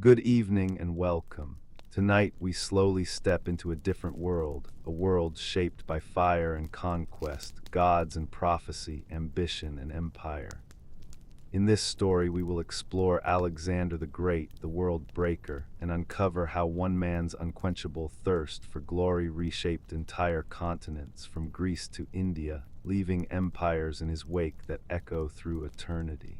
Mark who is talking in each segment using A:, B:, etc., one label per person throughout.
A: Good evening and welcome. Tonight we slowly step into a different world, a world shaped by fire and conquest, gods and prophecy, ambition and empire. In this story, we will explore Alexander the Great, the world breaker, and uncover how one man's unquenchable thirst for glory reshaped entire continents from Greece to India, leaving empires in his wake that echo through eternity.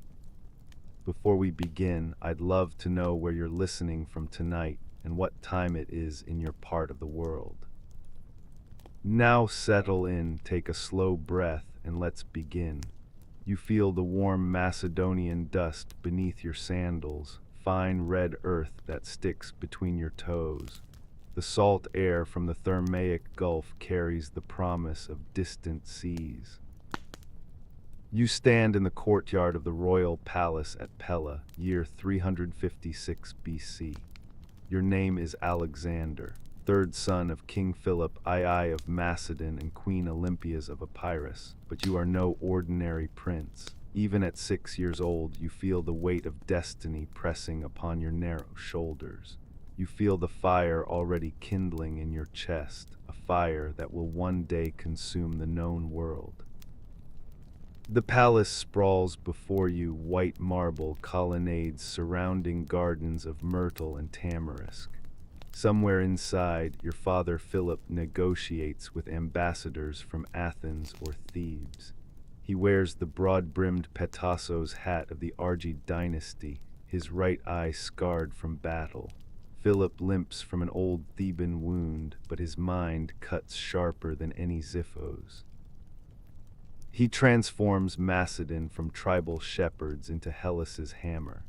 A: Before we begin, I'd love to know where you're listening from tonight and what time it is in your part of the world. Now settle in, take a slow breath, and let's begin. You feel the warm Macedonian dust beneath your sandals, fine red earth that sticks between your toes. The salt air from the Thermaic Gulf carries the promise of distant seas. You stand in the courtyard of the royal palace at Pella, year 356 BC. Your name is Alexander, third son of King Philip II of Macedon and Queen Olympias of Epirus, but you are no ordinary prince. Even at 6 years old, you feel the weight of destiny pressing upon your narrow shoulders. You feel the fire already kindling in your chest, a fire that will one day consume the known world. The palace sprawls before you, white marble colonnades surrounding gardens of myrtle and tamarisk. Somewhere inside, your father Philip negotiates with ambassadors from Athens or Thebes. He wears the broad-brimmed Petassos hat of the Argead dynasty, his right eye scarred from battle. Philip limps from an old Theban wound, but his mind cuts sharper than any Xiphos. He transforms Macedon from tribal shepherds into Hellas's hammer.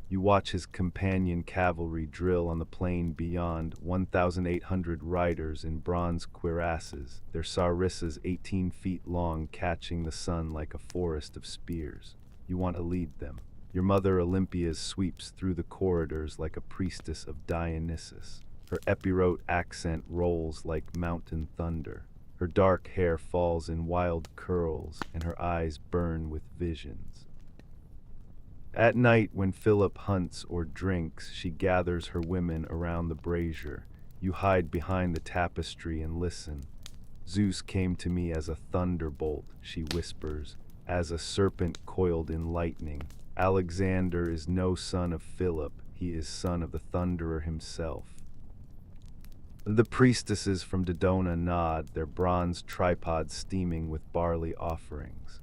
A: You watch his companion cavalry drill on the plain beyond, 1,800 riders in bronze cuirasses, their sarissas 18 feet long catching the sun like a forest of spears. You want to lead them. Your mother Olympias sweeps through the corridors like a priestess of Dionysus. Her epirote accent rolls like mountain thunder. Her dark hair falls in wild curls, and her eyes burn with visions. At night, when Philip hunts or drinks, she gathers her women around the brazier. You hide behind the tapestry and listen. Zeus came to me as a thunderbolt, she whispers, as a serpent coiled in lightning. Alexander is no son of Philip, he is son of the Thunderer himself. The priestesses from Dodona nod, their bronze tripods steaming with barley offerings.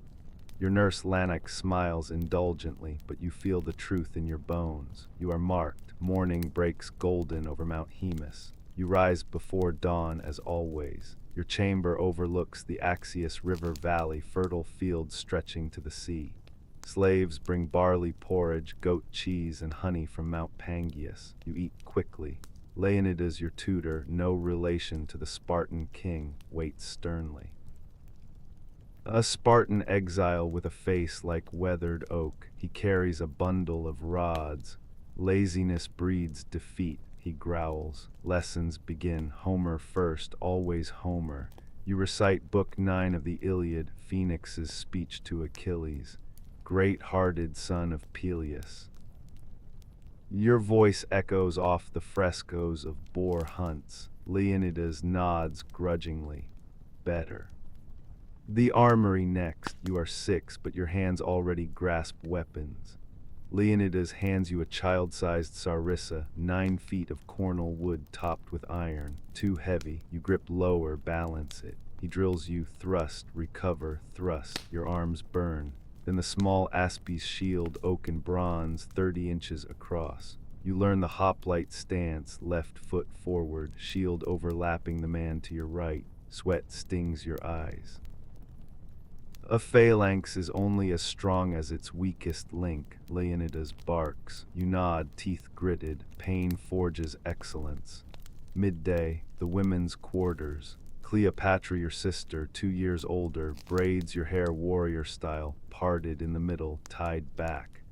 A: Your nurse Lanach smiles indulgently, but you feel the truth in your bones. You are marked. Morning breaks golden over Mount Hemus. You rise before dawn as always. Your chamber overlooks the Axius River valley, fertile fields stretching to the sea. Slaves bring barley porridge, goat cheese, and honey from Mount Pangaeus. You eat quickly. Leonidas, your tutor, no relation to the Spartan king, waits sternly. A Spartan exile with a face like weathered oak, he carries a bundle of rods. Laziness breeds defeat, he growls. Lessons begin, Homer first, always Homer. You recite Book 9 of the Iliad, Phoenix's speech to Achilles, great-hearted son of Peleus. Your voice echoes off the frescoes of boar hunts. Leonidas nods grudgingly. Better. The armory next. You are 6, but your hands already grasp weapons. Leonidas hands you a child-sized sarissa, 9 feet of cornel wood topped with iron. Too heavy. You grip lower, balance it. He drills you thrust, recover, thrust. Your arms burn. Then the small Aspis shield, oak and bronze, 30 inches across. You learn the hoplite stance, left foot forward, shield overlapping the man to your right. Sweat stings your eyes. A phalanx is only as strong as its weakest link, Leonidas barks. You nod, teeth gritted. Pain forges excellence. Midday, the women's quarters. Cleopatra, your sister, 2 years older, braids your hair warrior style, parted in the middle, tied back.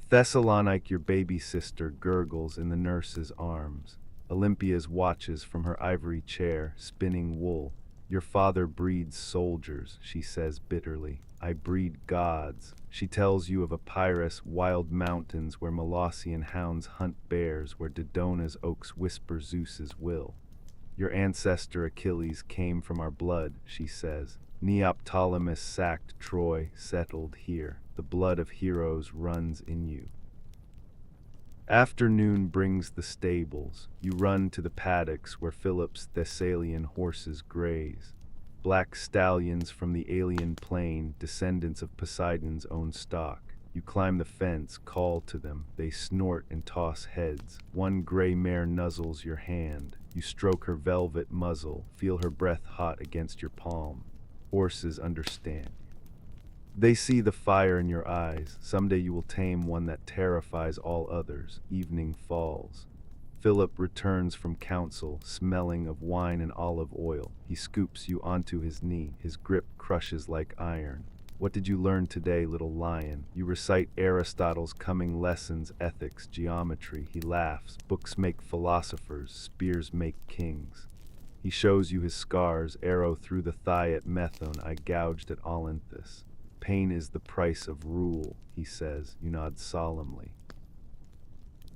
A: Thessalonike, your baby sister, gurgles in the nurse's arms. Olympias watches from her ivory chair, spinning wool. Your father breeds soldiers, she says bitterly. I breed gods. She tells you of Epirus' wild mountains where Molossian hounds hunt bears, where Dodona's oaks whisper Zeus's will. Your ancestor Achilles came from our blood, she says. Neoptolemus sacked Troy, settled here. The blood of heroes runs in you. Afternoon brings the stables. You run to the paddocks where Philip's Thessalian horses graze. Black stallions from the alien plain, descendants of Poseidon's own stock. You climb the fence, call to them. They snort and toss heads. One gray mare nuzzles your hand. You stroke her velvet muzzle, feel her breath hot against your palm. Horses understand. They see the fire in your eyes. Someday you will tame one that terrifies all others. Evening falls. Philip returns from council, smelling of wine and olive oil. He scoops you onto his knee. His grip crushes like iron. What did you learn today, little lion? You recite Aristotle's coming lessons, ethics, geometry. He laughs. Books make philosophers, spears make kings. He shows you his scars, arrow through the thigh at Methone, I gouged at Olynthus. Pain is the price of rule, he says. You nod solemnly.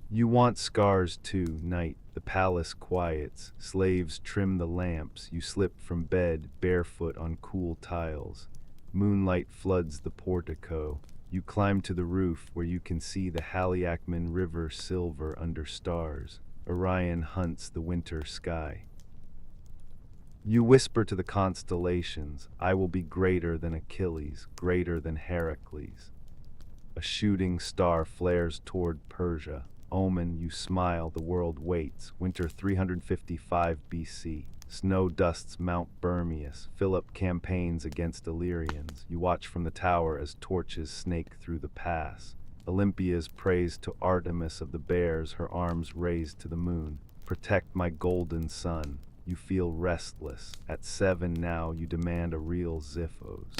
A: You want scars too, night. The palace quiets. Slaves trim the lamps. You slip from bed, barefoot on cool tiles. Moonlight floods the portico. You climb to the roof where you can see the Haliacmon River silver under stars. Orion hunts the winter sky. You whisper to the constellations, I will be greater than Achilles, greater than Heracles. A shooting star flares toward Persia. Omen, you smile, the world waits. Winter 355 BC. Snow dusts Mount Bermius. Philip campaigns against Illyrians. You watch from the tower as torches snake through the pass. Olympia's praise to Artemis of the bears, her arms raised to the moon. Protect my golden son. You feel restless. At 7 now, you demand a real Xiphos.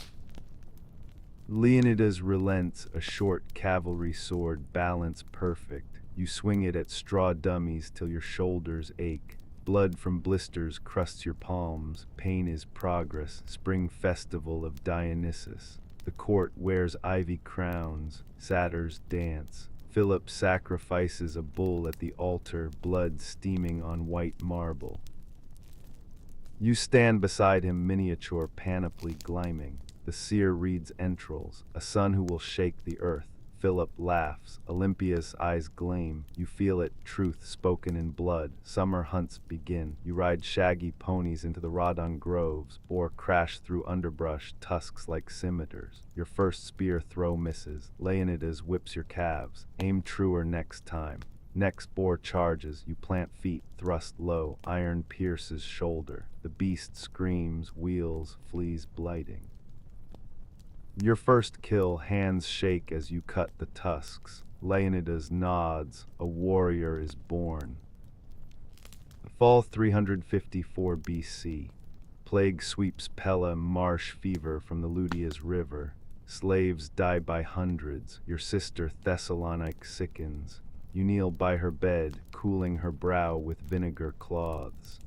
A: Leonidas relents, a short cavalry sword, balance perfect. You swing it at straw dummies till your shoulders ache. Blood from blisters crusts your palms. Pain is progress. Spring festival of Dionysus. The court wears ivy crowns. Satyrs dance. Philip sacrifices a bull at the altar, blood steaming on white marble. You stand beside him, miniature panoply gleaming. The seer reads entrails, a son who will shake the earth. Philip laughs. Olympia's eyes gleam. You feel it, truth spoken in blood. Summer hunts begin. You ride shaggy ponies into the Rodon groves. Boar crash through underbrush, tusks like scimitars. Your first spear throw misses. Leonidas whips your calves. Aim truer next time. Next boar charges. You plant feet, thrust low. Iron pierces shoulder. The beast screams, wheels, flees blighting. Your first kill, hands shake as you cut the tusks. Leonidas nods. A warrior is born. Fall 354 BC. Plague sweeps Pella, marsh fever from the Ludia's river. Slaves die by hundreds. Your sister Thessalonike sickens. You kneel by her bed, cooling her brow with vinegar cloths.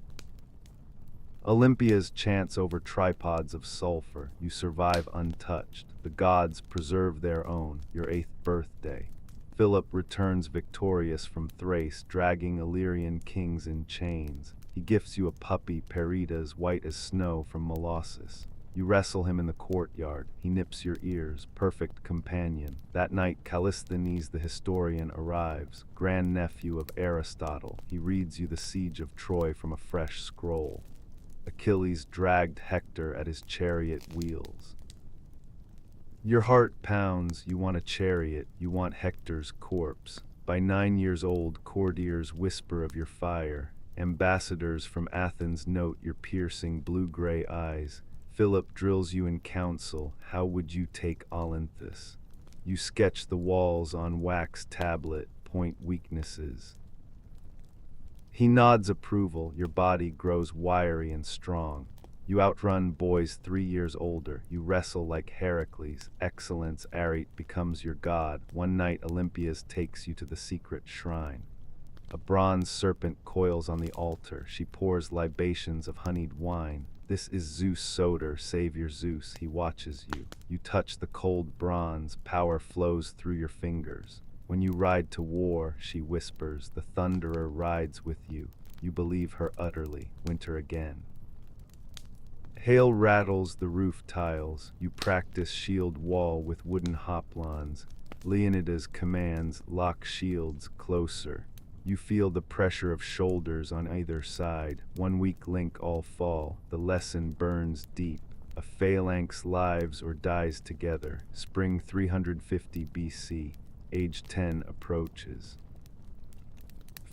A: Olympia's chants over tripods of sulfur. You survive untouched. The gods preserve their own. Your 8th birthday. Philip returns victorious from Thrace, dragging Illyrian kings in chains. He gifts you a puppy, Peritas, white as snow from Molossus. You wrestle him in the courtyard. He nips your ears. Perfect companion. That night, Callisthenes the historian arrives, grandnephew of Aristotle. He reads you the siege of Troy from a fresh scroll. Achilles dragged Hector at his chariot wheels. Your heart pounds. You want a chariot. You want Hector's corpse. By 9 years old, courtiers whisper of your fire. Ambassadors from Athens note your piercing blue-gray eyes. Philip drills you in council. How would you take Olynthus? You sketch the walls on wax tablet, point weaknesses. He nods approval. Your body grows wiry and strong. You outrun boys 3 years older. You wrestle like Heracles. Excellence, Arete, becomes your god. One night, Olympias takes you to the secret shrine. A bronze serpent coils on the altar. She pours libations of honeyed wine. This is Zeus Soter, Savior Zeus, he watches you. You touch the cold bronze, power flows through your fingers. When you ride to war, she whispers, the thunderer rides with you. You believe her utterly, winter again. Hail rattles the roof tiles, you practice shield wall with wooden hoplons. Leonidas commands, lock shields closer. You feel the pressure of shoulders on either side. One weak link all fall, the lesson burns deep. A phalanx lives or dies together. Spring 350 BC, age 10 approaches.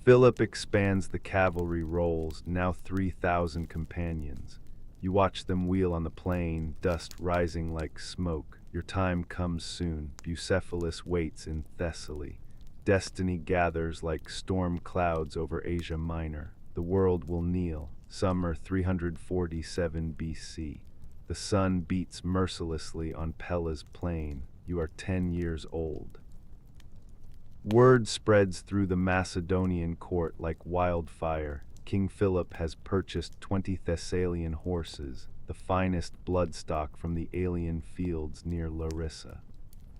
A: Philip expands the cavalry rolls, now 3,000 companions. You watch them wheel on the plain, dust rising like smoke. Your time comes soon. Bucephalus waits in Thessaly. Destiny gathers like storm clouds over Asia Minor. The world will kneel. Summer 347 BC. The sun beats mercilessly on Pella's plain. You are 10 years old. Word spreads through the Macedonian court like wildfire. King Philip has purchased 20 Thessalian horses, the finest bloodstock from the alien fields near Larissa.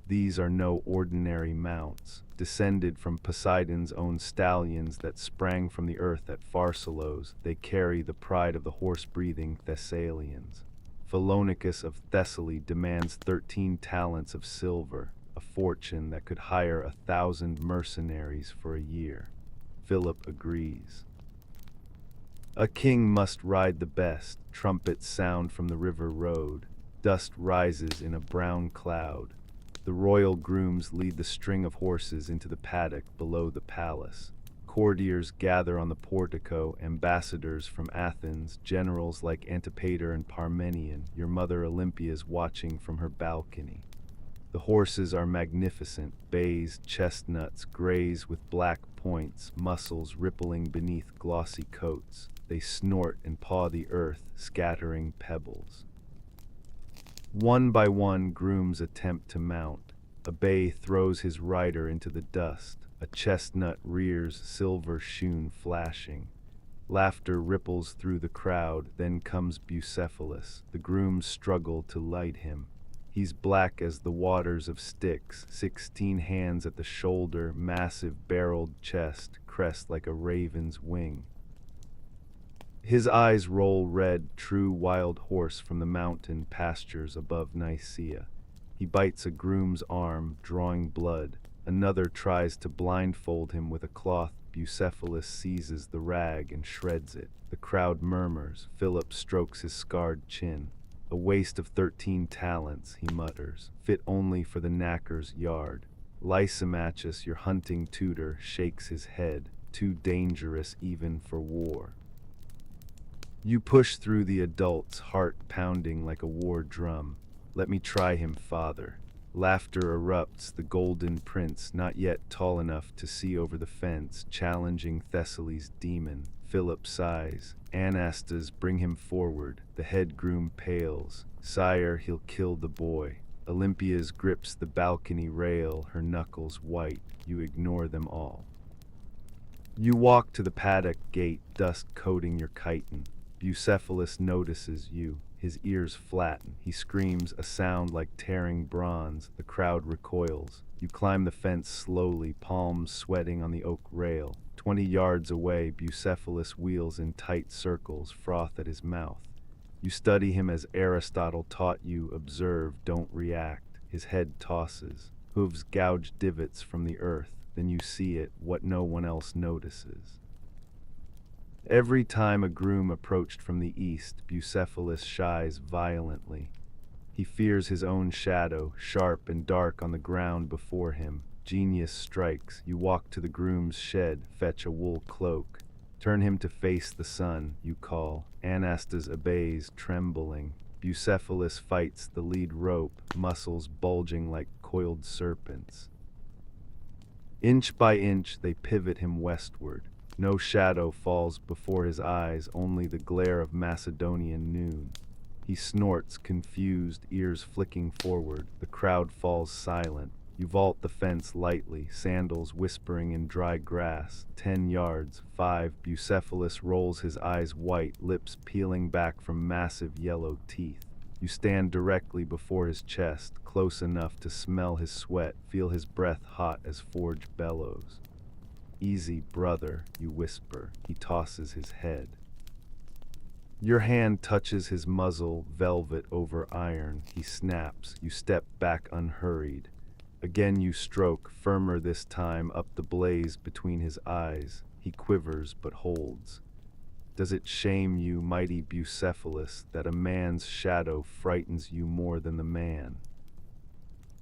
A: These are no ordinary mounts, descended from Poseidon's own stallions that sprang from the earth at Pharsalos. They carry the pride of the horse-breathing Thessalians. Philonicus of Thessaly demands 13 talents of silver, a fortune that could hire 1,000 mercenaries for a year. Philip agrees. A king must ride the best. Trumpets sound from the river road. Dust rises in a brown cloud. The royal grooms lead the string of horses into the paddock below the palace. Courtiers gather on the portico, ambassadors from Athens, generals like Antipater and Parmenion. Your mother Olympia is watching from her balcony. The horses are magnificent, bays, chestnuts, grays with black points, muscles rippling beneath glossy coats. They snort and paw the earth, scattering pebbles. One by one, grooms attempt to mount. A bay throws his rider into the dust. A chestnut rears, silver shoon flashing. Laughter ripples through the crowd, then comes Bucephalus. The grooms struggle to light him. He's black as the waters of Styx, 16 hands at the shoulder, massive barreled chest, crest like a raven's wing. His eyes roll red, true wild horse from the mountain pastures above Nicaea. He bites a groom's arm, drawing blood. Another tries to blindfold him with a cloth. Bucephalus seizes the rag and shreds it. The crowd murmurs. Philip strokes his scarred chin. A waste of 13 talents, he mutters, fit only for the knacker's yard. Lysimachus, your hunting tutor, shakes his head, too dangerous even for war. You push through the adults, heart pounding like a war drum. Let me try him, father. Laughter erupts, the golden prince, not yet tall enough to see over the fence, challenging Thessaly's demon. Philip sighs. Anastas, bring him forward. The head groom pales. Sire, he'll kill the boy. Olympias grips the balcony rail, her knuckles white. You ignore them all. You walk to the paddock gate, dust coating your chiton. Bucephalus notices you. His ears flatten. He screams, a sound like tearing bronze. The crowd recoils. You climb the fence slowly, palms sweating on the oak rail. 20 yards away, Bucephalus wheels in tight circles, froth at his mouth. You study him as Aristotle taught you, observe, don't react. His head tosses. Hooves gouge divots from the earth. Then you see it, what no one else notices. Every time a groom approached from the east, Bucephalus shies violently. He fears his own shadow, sharp and dark on the ground before him. Genius strikes. You walk to the groom's shed, fetch a wool cloak. Turn him to face the sun, you call. Anastas obeys, trembling. Bucephalus fights the lead rope, muscles bulging like coiled serpents. Inch by inch, they pivot him westward. No shadow falls before his eyes, only the glare of Macedonian noon. He snorts, confused, ears flicking forward. The crowd falls silent. You vault the fence lightly, sandals whispering in dry grass. 10 yards, 5. Bucephalus rolls his eyes white, lips peeling back from massive yellow teeth. You stand directly before his chest, close enough to smell his sweat, feel his breath hot as forge bellows. "Easy, brother," you whisper. He tosses his head. Your hand touches his muzzle, velvet over iron. He snaps. You step back unhurried. Again you stroke, firmer this time, up the blaze between his eyes. He quivers but holds. Does it shame you, mighty Bucephalus, that a man's shadow frightens you more than the man?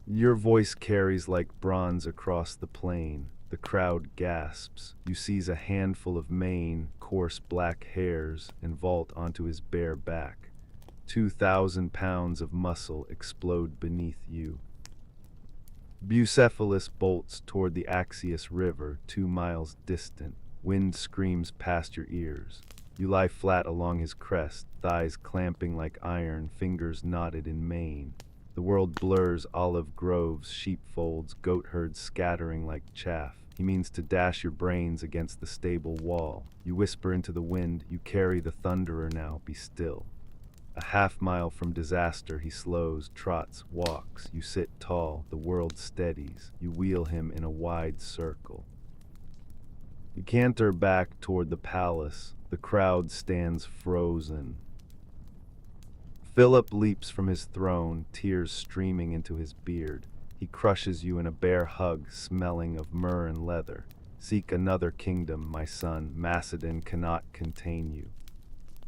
A: Your voice carries like bronze across the plain. The crowd gasps. You seize a handful of mane, coarse black hairs, and vault onto his bare back. 2,000 pounds of muscle explode beneath you. Bucephalus bolts toward the Axius River, 2 miles distant. Wind screams past your ears. You lie flat along his crest, thighs clamping like iron, fingers knotted in mane. The world blurs, olive groves, sheepfolds, goat herds scattering like chaff. He means to dash your brains against the stable wall. You whisper into the wind, you carry the thunderer now, be still. A half-mile from disaster he slows, trots, walks. You sit tall, the world steadies. You wheel him in a wide circle. You canter back toward the palace. The crowd stands frozen. Philip leaps from his throne, tears streaming into his beard. He crushes you in a bare hug, smelling of myrrh and leather. Seek another kingdom, my son. Macedon cannot contain you.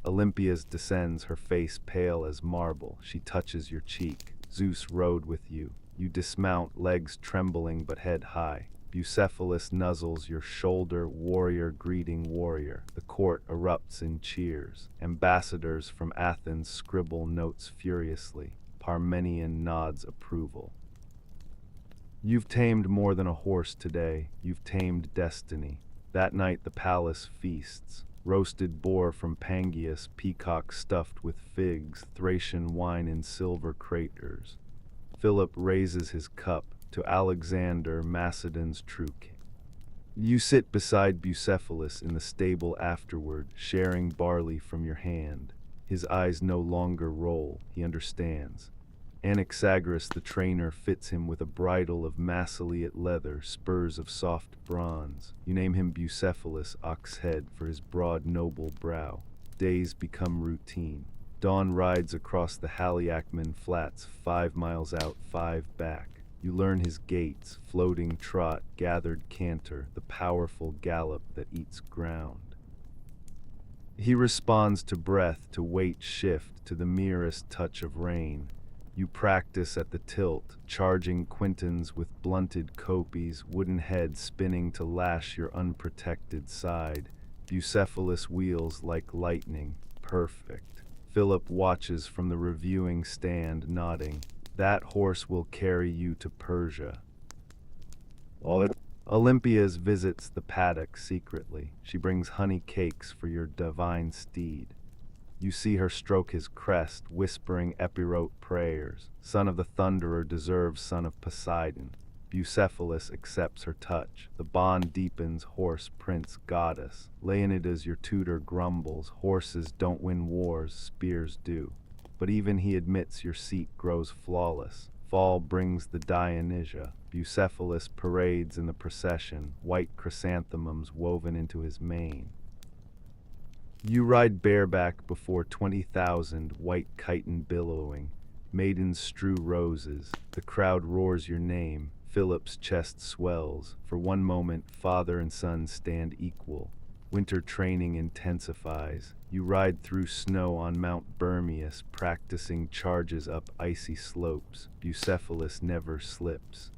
A: Olympias descends, her face pale as marble. She touches your cheek. Zeus rode with you. You dismount, legs trembling but head high. Bucephalus nuzzles your shoulder, warrior greeting warrior. The court erupts in cheers. Ambassadors from Athens scribble notes furiously. Parmenion nods approval. You've tamed more than a horse today. You've tamed destiny. That night the palace feasts. Roasted boar from Pangaeus, peacock stuffed with figs, Thracian wine in silver craters. Philip raises his cup to Alexander, Macedon's true king. You sit beside Bucephalus in the stable afterward, sharing barley from your hand. His eyes no longer roll, he understands. Anaxagoras the trainer fits him with a bridle of Massiliate leather, spurs of soft bronze. You name him Bucephalus, ox head, for his broad noble brow. Days become routine. Dawn rides across the Haliacman flats, 5 miles out, 5 back. You learn his gaits, floating trot, gathered canter, the powerful gallop that eats ground. He responds to breath, to weight shift, to the merest touch of rein. You practice at the tilt, charging quintons with blunted copies, wooden head spinning to lash your unprotected side. Bucephalus wheels like lightning, perfect. Philip watches from the reviewing stand, nodding. That horse will carry you to Persia. Olympias visits the paddock secretly. She brings honey cakes for your divine steed. You see her stroke his crest, whispering epirote prayers. Son of the Thunderer deserves son of Poseidon. Bucephalus accepts her touch. The bond deepens, horse, prince, goddess. Leonidas, your tutor, grumbles. Horses don't win wars, spears do. But even he admits your seat grows flawless. Fall brings the Dionysia. Bucephalus parades in the procession, white chrysanthemums woven into his mane. You ride bareback before 20,000, white chiton billowing. Maidens strew roses. The crowd roars your name. Philip's chest swells. For one moment, father and son stand equal. Winter training intensifies. You ride through snow on Mount Bermius, practicing charges up icy slopes. Bucephalus never slips.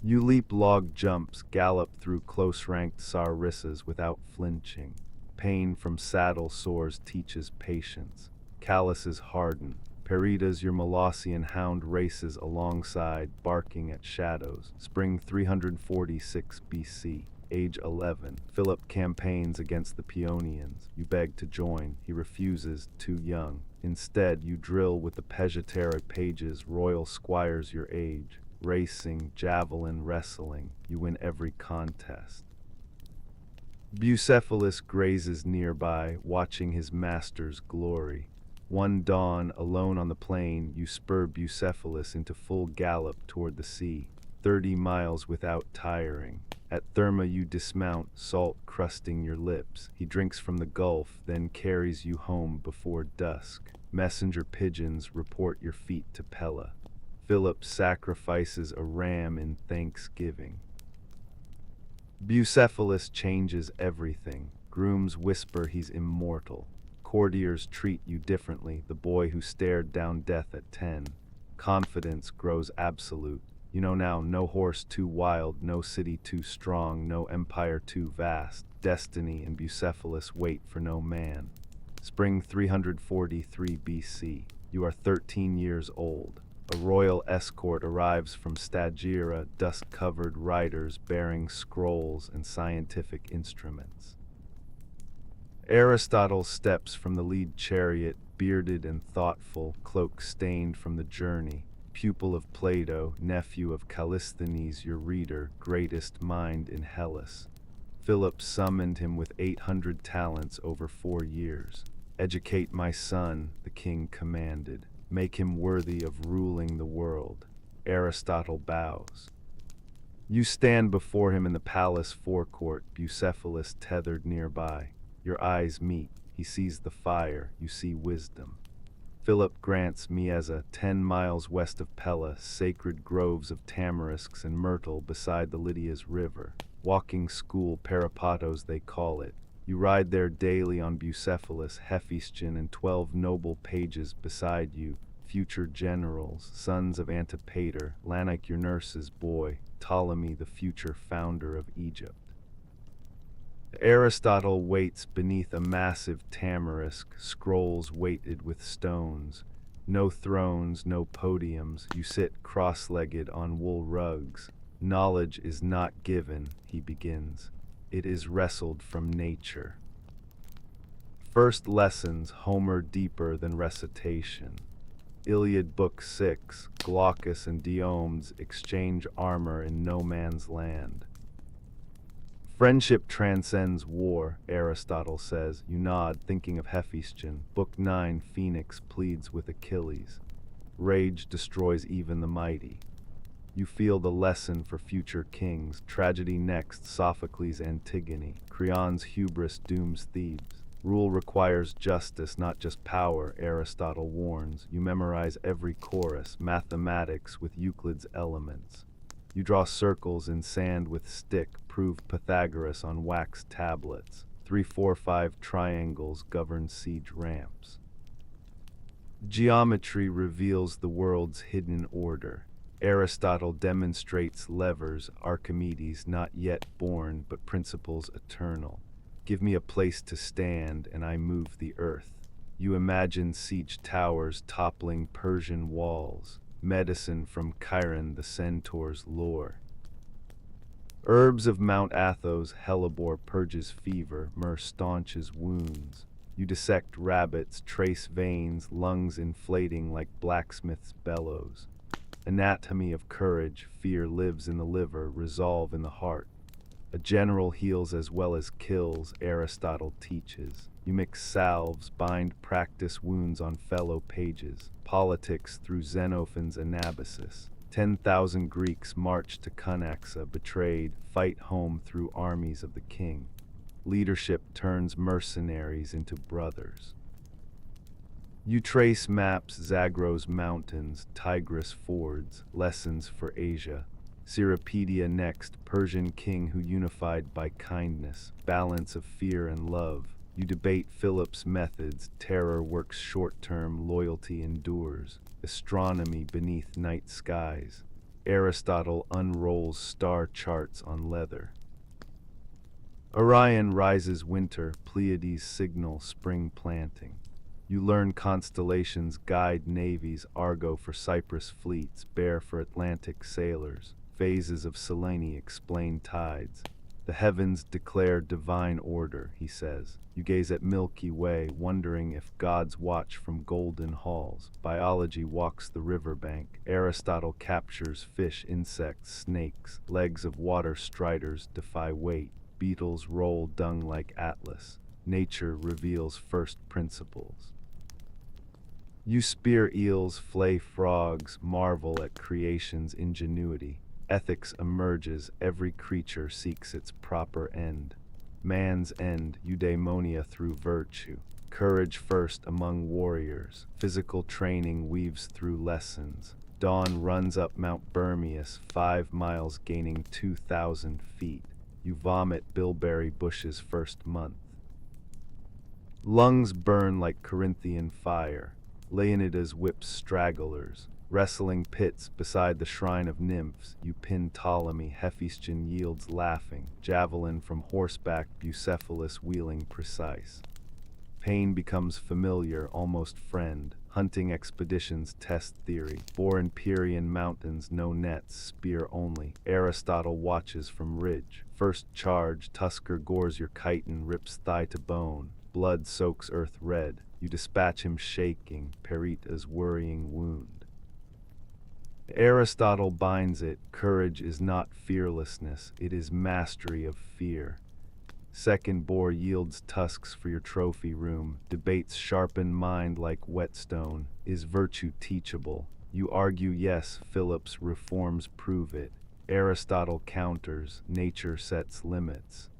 A: You leap log jumps, gallop through close-ranked sarissas without flinching. Pain from saddle sores teaches patience. Calluses harden. Peritas, your Molossian hound, races alongside, barking at shadows. Spring 346 BC. Age 11. Philip campaigns against the Paeonians. You beg to join. He refuses, too young. Instead, you drill with the Pejoteric pages, royal squires your age. racing, javelin, wrestling. You win every contest. Bucephalus grazes nearby, watching his master's glory. One dawn, alone on the plain, you spur Bucephalus into full gallop toward the sea, 30 miles without tiring. At Therma you dismount, salt crusting your lips. He drinks from the gulf, then carries you home before dusk. Messenger pigeons report your feet to Pella. Philip sacrifices a ram in thanksgiving. Bucephalus changes everything. Grooms whisper he's immortal. Courtiers treat you differently, the boy who stared down death at 10. Confidence grows absolute. You know now, no horse too wild, no city too strong, no empire too vast. Destiny and Bucephalus wait for no man. Spring 343 BC. You are 13 years old. A royal escort arrives from Stagira, dust-covered riders bearing scrolls and scientific instruments. Aristotle steps from the lead chariot, bearded and thoughtful, cloak stained from the journey. Pupil of Plato, nephew of Callisthenes, your reader, greatest mind in Hellas. Philip summoned him with 800 talents over 4 years. Educate my son, the king commanded. Make him worthy of ruling the world. Aristotle bows. You stand before him in the palace forecourt, Bucephalus tethered nearby. Your eyes meet. He sees the fire. You see wisdom. Philip grants me as 10 miles west of Pella, sacred groves of tamarisks and myrtle beside the Lydia's river. Walking school, peripatos they call it. You ride there daily on Bucephalus, Hephaestion, and 12 noble pages beside you, future generals, sons of Antipater, Lanik your nurse's boy, Ptolemy the future founder of Egypt. Aristotle waits beneath a massive tamarisk, scrolls weighted with stones. No thrones, no podiums, you sit cross-legged on wool rugs. Knowledge is not given, he begins. It is wrestled from nature. First lessons, Homer deeper than recitation. Iliad Book 6, Glaucus and Diomedes exchange armor in no man's land. Friendship transcends war, Aristotle says. You nod, thinking of Hephaestion. Book 9, Phoenix pleads with Achilles. Rage destroys even the mighty. You feel the lesson for future kings. Tragedy next, Sophocles' Antigone. Creon's hubris dooms Thebes. Rule requires justice, not just power, Aristotle warns. You memorize every chorus, mathematics with Euclid's elements. You draw circles in sand with stick, prove Pythagoras on wax tablets. 3, 4, 5 triangles govern siege ramps. Geometry reveals the world's hidden order. Aristotle demonstrates levers, Archimedes not yet born, but principles eternal. Give me a place to stand, and I move the earth. You imagine siege towers toppling Persian walls. Medicine from Chiron, the centaur's lore. Herbs of Mount Athos, hellebore purges fever, myrrh staunches wounds. You dissect rabbits, trace veins, lungs inflating like blacksmith's bellows. Anatomy of courage, fear lives in the liver, resolve in the heart. A general heals as well as kills, Aristotle teaches. You mix salves, bind practice wounds on fellow pages. Politics through Xenophon's Anabasis. 10,000 Greeks march to Cunaxa, betrayed, fight home through armies of the king. Leadership turns mercenaries into brothers. You trace maps, Zagros mountains, Tigris fords, lessons for Asia. Cyropedia next, Persian king who unified by kindness, balance of fear and love. You debate Philip's methods, terror works short-term, loyalty endures. Astronomy beneath night skies. Aristotle unrolls star charts on leather. Orion rises winter, Pleiades signal spring planting. You learn constellations guide navies, Argo for Cyprus fleets, Bear for Atlantic sailors. Phases of Selene explain tides. The heavens declare divine order, he says. You gaze at Milky Way, wondering if gods watch from golden halls. Biology walks the riverbank. Aristotle captures fish, insects, snakes. Legs of water striders defy weight. Beetles roll dung like Atlas. Nature reveals first principles. You spear eels, flay frogs, marvel at creation's ingenuity. Ethics emerges, every creature seeks its proper end. Man's end, eudaimonia through virtue. Courage first among warriors. Physical training weaves through lessons. Dawn runs up Mount Bermius, 5 miles gaining 2,000 feet. You vomit bilberry bushes first month. Lungs burn like Corinthian fire. Leonidas whips stragglers. Wrestling pits beside the shrine of nymphs, you pin Ptolemy, Hephaestion yields laughing, javelin from horseback, Bucephalus wheeling precise. Pain becomes familiar, almost friend, hunting expeditions test theory, bore in Pierian mountains, no nets, spear only, Aristotle watches from ridge, first charge, Tusker gores your chitin, rips thigh to bone, blood soaks earth red, you dispatch him shaking, Perita's worrying wound. Aristotle binds it, courage is not fearlessness, it is mastery of fear. Second boar yields tusks for your trophy room, debates sharpen mind like whetstone, is virtue teachable? You argue yes, Phillips reforms prove it. Aristotle counters, nature sets limits.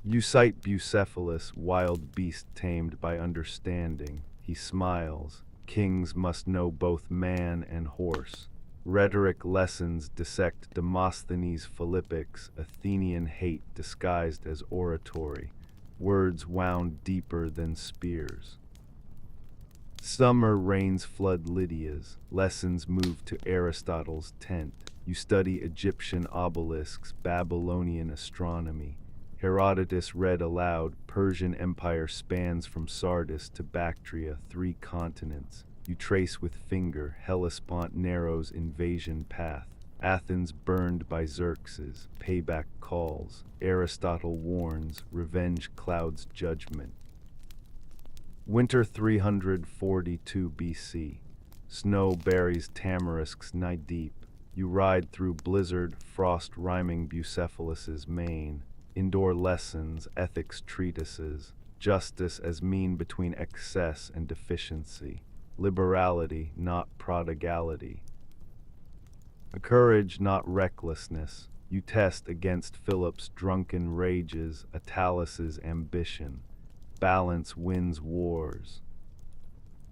A: You cite Bucephalus, wild beast tamed by understanding, he smiles. Kings must know both man and horse. Rhetoric lessons dissect Demosthenes' Philippics, Athenian hate disguised as oratory, words wound deeper than spears. Summer rains flood Lydia's, lessons move to Aristotle's tent. You study Egyptian obelisks, Babylonian astronomy. Herodotus read aloud, Persian empire spans from Sardis to Bactria, 3 continents. You trace with finger, Hellespont narrows invasion path. Athens burned by Xerxes, payback calls. Aristotle warns, revenge clouds judgment. Winter 342 BC. Snow buries tamarisks knee-deep. You ride through blizzard, frost rhyming Bucephalus's mane. Indoor lessons, ethics treatises, justice as mean between excess and deficiency, liberality, not prodigality. A courage, not recklessness, you test against Philip's drunken rages, Attalus' ambition, balance wins wars.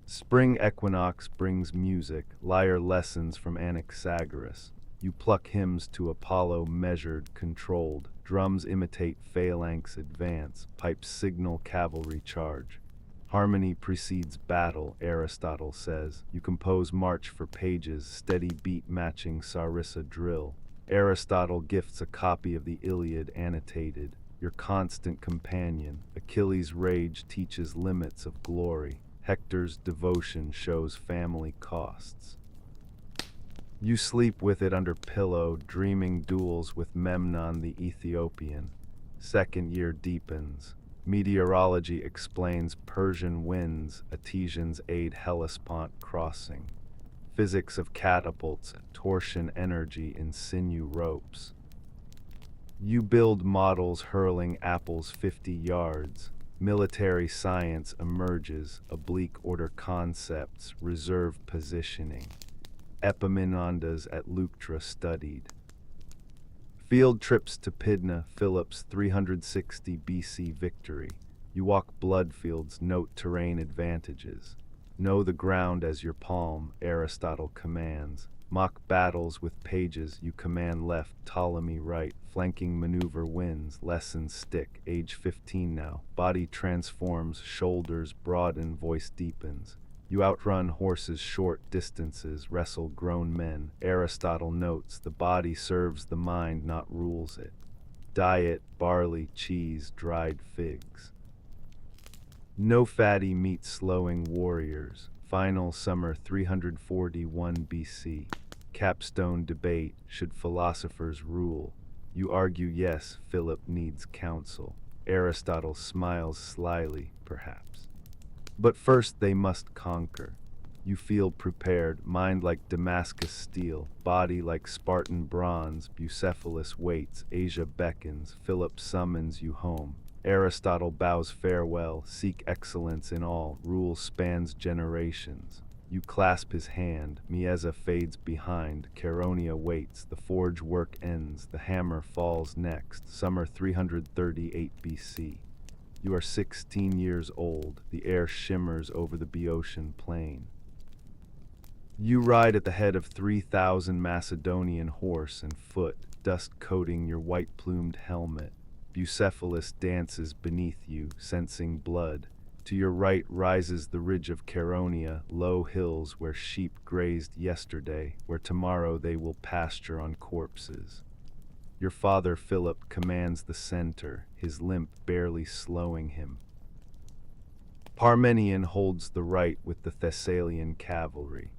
A: Spring equinox brings music, lyre lessons from Anaxagoras. You pluck hymns to Apollo measured, controlled. Drums imitate phalanx advance, pipes signal cavalry charge. Harmony precedes battle, Aristotle says. You compose march for pages, steady beat matching Sarissa drill. Aristotle gifts a copy of the Iliad annotated. Your constant companion, Achilles' rage teaches limits of glory. Hector's devotion shows family costs. You sleep with it under pillow, dreaming duels with Memnon the Ethiopian. Second year deepens. Meteorology explains Persian winds, Etesians aid Hellespont crossing. Physics of catapults, torsion energy in sinew ropes. You build models hurling apples 50 yards. Military science emerges, oblique order concepts, reserve positioning. Epaminondas at Leuctra studied. Field trips to Pydna, Philip's 360 BC victory. You walk blood fields, note terrain advantages. Know the ground as your palm, Aristotle commands. Mock battles with pages, you command left, Ptolemy right. Flanking maneuver wins, lessons stick. Age 15 now. Body transforms, shoulders broaden, voice deepens. You outrun horses short distances, wrestle grown men. Aristotle notes, the body serves the mind, not rules it. Diet, barley, cheese, dried figs. No fatty meat slowing warriors. Final summer 341 BC. Capstone debate, should philosophers rule? You argue yes, Philip needs counsel. Aristotle smiles slyly, perhaps. But first they must conquer. You feel prepared, mind like Damascus steel, body like Spartan bronze. Bucephalus waits, Asia beckons, Philip summons you home. Aristotle bows farewell, seek excellence in all, rule spans generations. You clasp his hand, Mieza fades behind, Chaeronea waits, the forge work ends, the hammer falls next, summer 338 BC. You are 16 years old, the air shimmers over the Boeotian plain. You ride at the head of 3,000 Macedonian horse and foot, dust coating your white-plumed helmet. Bucephalus dances beneath you, sensing blood. To your right rises the ridge of Chaeronea, low hills where sheep grazed yesterday, where tomorrow they will pasture on corpses. Your father Philip commands the center, his limp barely slowing him. Parmenion holds the right with the Thessalian cavalry.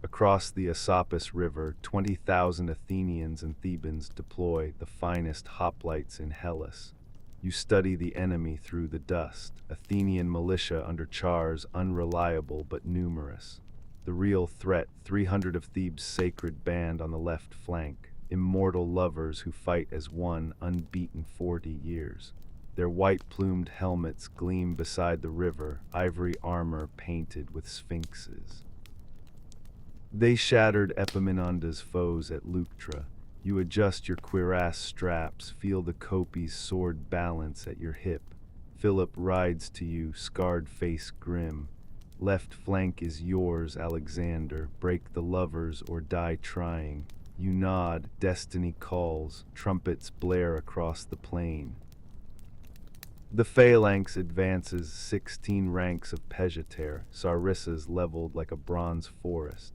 A: Across the Asopus River, 20,000 Athenians and Thebans deploy the finest hoplites in Hellas. You study the enemy through the dust, Athenian militia under Chars unreliable but numerous. The real threat, 300 of Thebes' sacred band on the left flank, immortal lovers who fight as one, unbeaten 40 years. Their white-plumed helmets gleam beside the river, ivory armor painted with sphinxes. They shattered Epaminondas' foes at Leuctra. You adjust your cuirass straps, feel the kopis' sword balance at your hip. Philip rides to you, scarred face grim. Left flank is yours, Alexander. Break the lovers or die trying. You nod, destiny calls, trumpets blare across the plain. The phalanx advances, 16 ranks of Pejater, sarissas leveled like a bronze forest.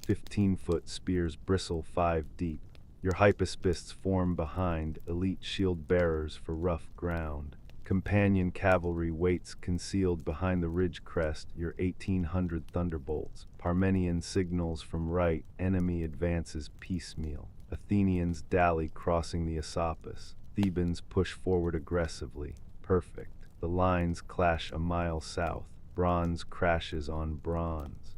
A: 15-foot spears bristle 5 deep. Your hypaspists form behind, elite shield bearers for rough ground. Companion cavalry waits concealed behind the ridge crest, your 1,800 thunderbolts. Parmenion signals from right, enemy advances piecemeal. Athenians dally crossing the Asopus. Thebans push forward aggressively. Perfect. The lines clash a mile south. Bronze crashes on bronze.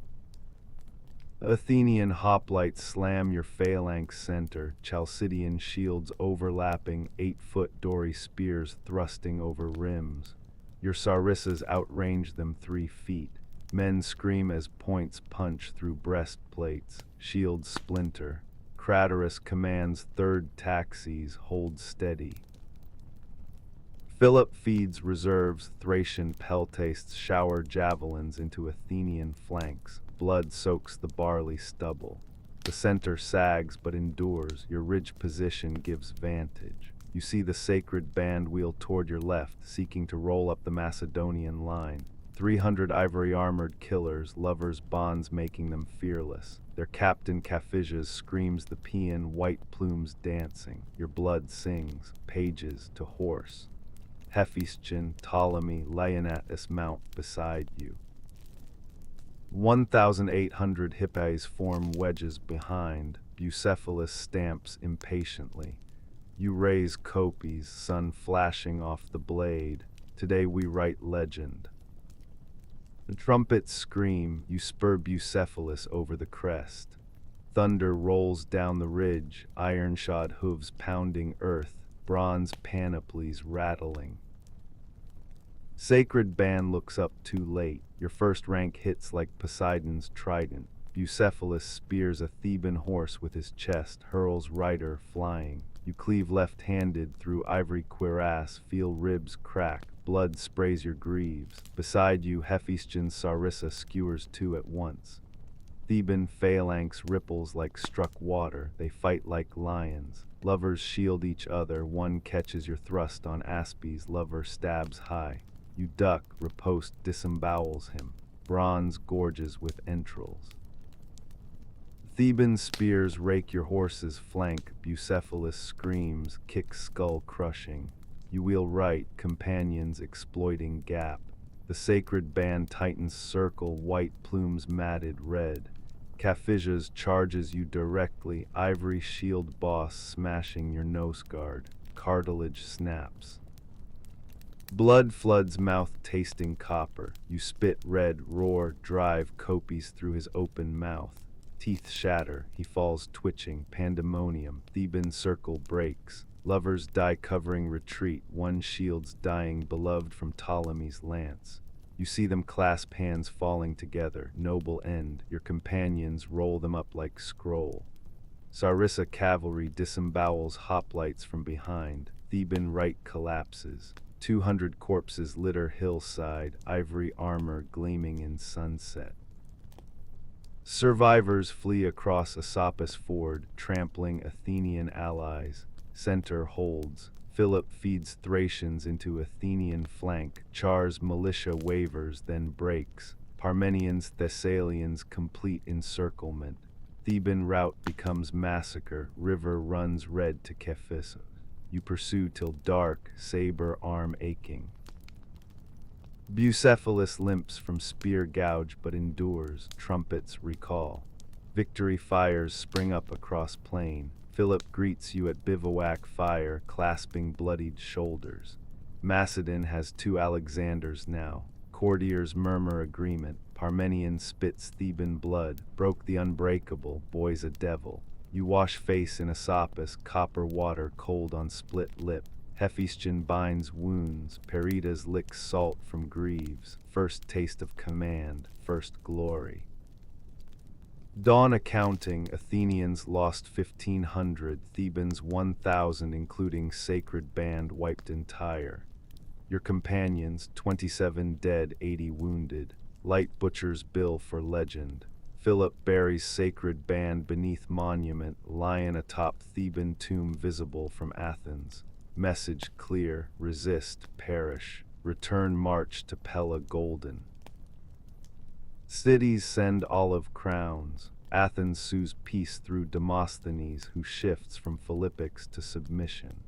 A: Athenian hoplites slam your phalanx center, Chalcidian shields overlapping, 8-foot dory spears thrusting over rims. Your sarissas outrange them 3 feet. Men scream as points punch through breastplates, shields splinter. Craterus commands third taxis, hold steady. Philip feeds reserves, Thracian peltastes shower javelins into Athenian flanks. Blood soaks the barley stubble. The center sags but endures, your ridge position gives vantage. You see the sacred band wheel toward your left, seeking to roll up the Macedonian line. 300 ivory-armored killers, lovers' bonds making them fearless. Their captain Caphisas screams the paean, white plumes dancing. Your blood sings, pages to horse. Hephaestion, Ptolemy, Leonatus mount beside you. 1,800 Hippais form wedges behind. Bucephalus stamps impatiently. You raise kopis, sun flashing off the blade. Today we write legend. The trumpets scream, you spur Bucephalus over the crest. Thunder rolls down the ridge, iron-shod hooves pounding earth, bronze panoplies rattling. Sacred band looks up too late. Your first rank hits like Poseidon's trident. Bucephalus spears a Theban horse with his chest, hurls rider flying. You cleave left-handed through ivory cuirass, feel ribs crack. Blood sprays your greaves. Beside you, Hephaestion's sarissa skewers 2 at once. Theban phalanx ripples like struck water. They fight like lions. Lovers shield each other. One catches your thrust on Aspes. Lover stabs high. You duck, riposte disembowels him. Bronze gorges with entrails. Theban spears rake your horse's flank. Bucephalus screams, kicks skull crushing. You wheel right, companions exploiting gap. The sacred band tightens circle, white plumes matted red. Caphisias charges you directly, ivory shield boss smashing your nose guard. Cartilage snaps. Blood floods mouth tasting copper. You spit red, roar, drive copies through his open mouth. Teeth shatter, he falls twitching, pandemonium. Theban circle breaks. Lovers die covering retreat, one shield's dying, beloved from Ptolemy's lance. You see them clasp hands falling together, noble end. Your companions roll them up like scroll. Sarissa cavalry disembowels hoplites from behind. Theban right collapses. 200 corpses litter hillside, ivory armor gleaming in sunset. Survivors flee across Asopus ford, trampling Athenian allies. Center holds. Philip feeds Thracians into Athenian flank. Char's militia wavers, then breaks. Parmenians, Thessalians complete encirclement. Theban rout becomes massacre. River runs red to Cephissus. You pursue till dark, saber arm aching. Bucephalus limps from spear gouge but endures. Trumpets recall. Victory fires spring up across plain. Philip greets you at bivouac fire, clasping bloodied shoulders. Macedon has 2 Alexanders now. Courtiers murmur agreement. Parmenion spits Theban blood, broke the unbreakable, boy's a devil. You wash face in Asopus, copper water cold on split lip. Hephaestion binds wounds, Peritas licks salt from greaves. First taste of command, first glory. Dawn accounting, Athenians lost 1,500, Thebans 1,000 including sacred band wiped entire. Your companions, 27 dead, 80 wounded. Light butcher's bill for legend. Philip buries sacred band beneath monument, lion atop Theban tomb visible from Athens. Message clear, resist, perish. Return march to Pella golden. Cities send olive crowns. Athens sues peace through Demosthenes, who shifts from Philippics to submission.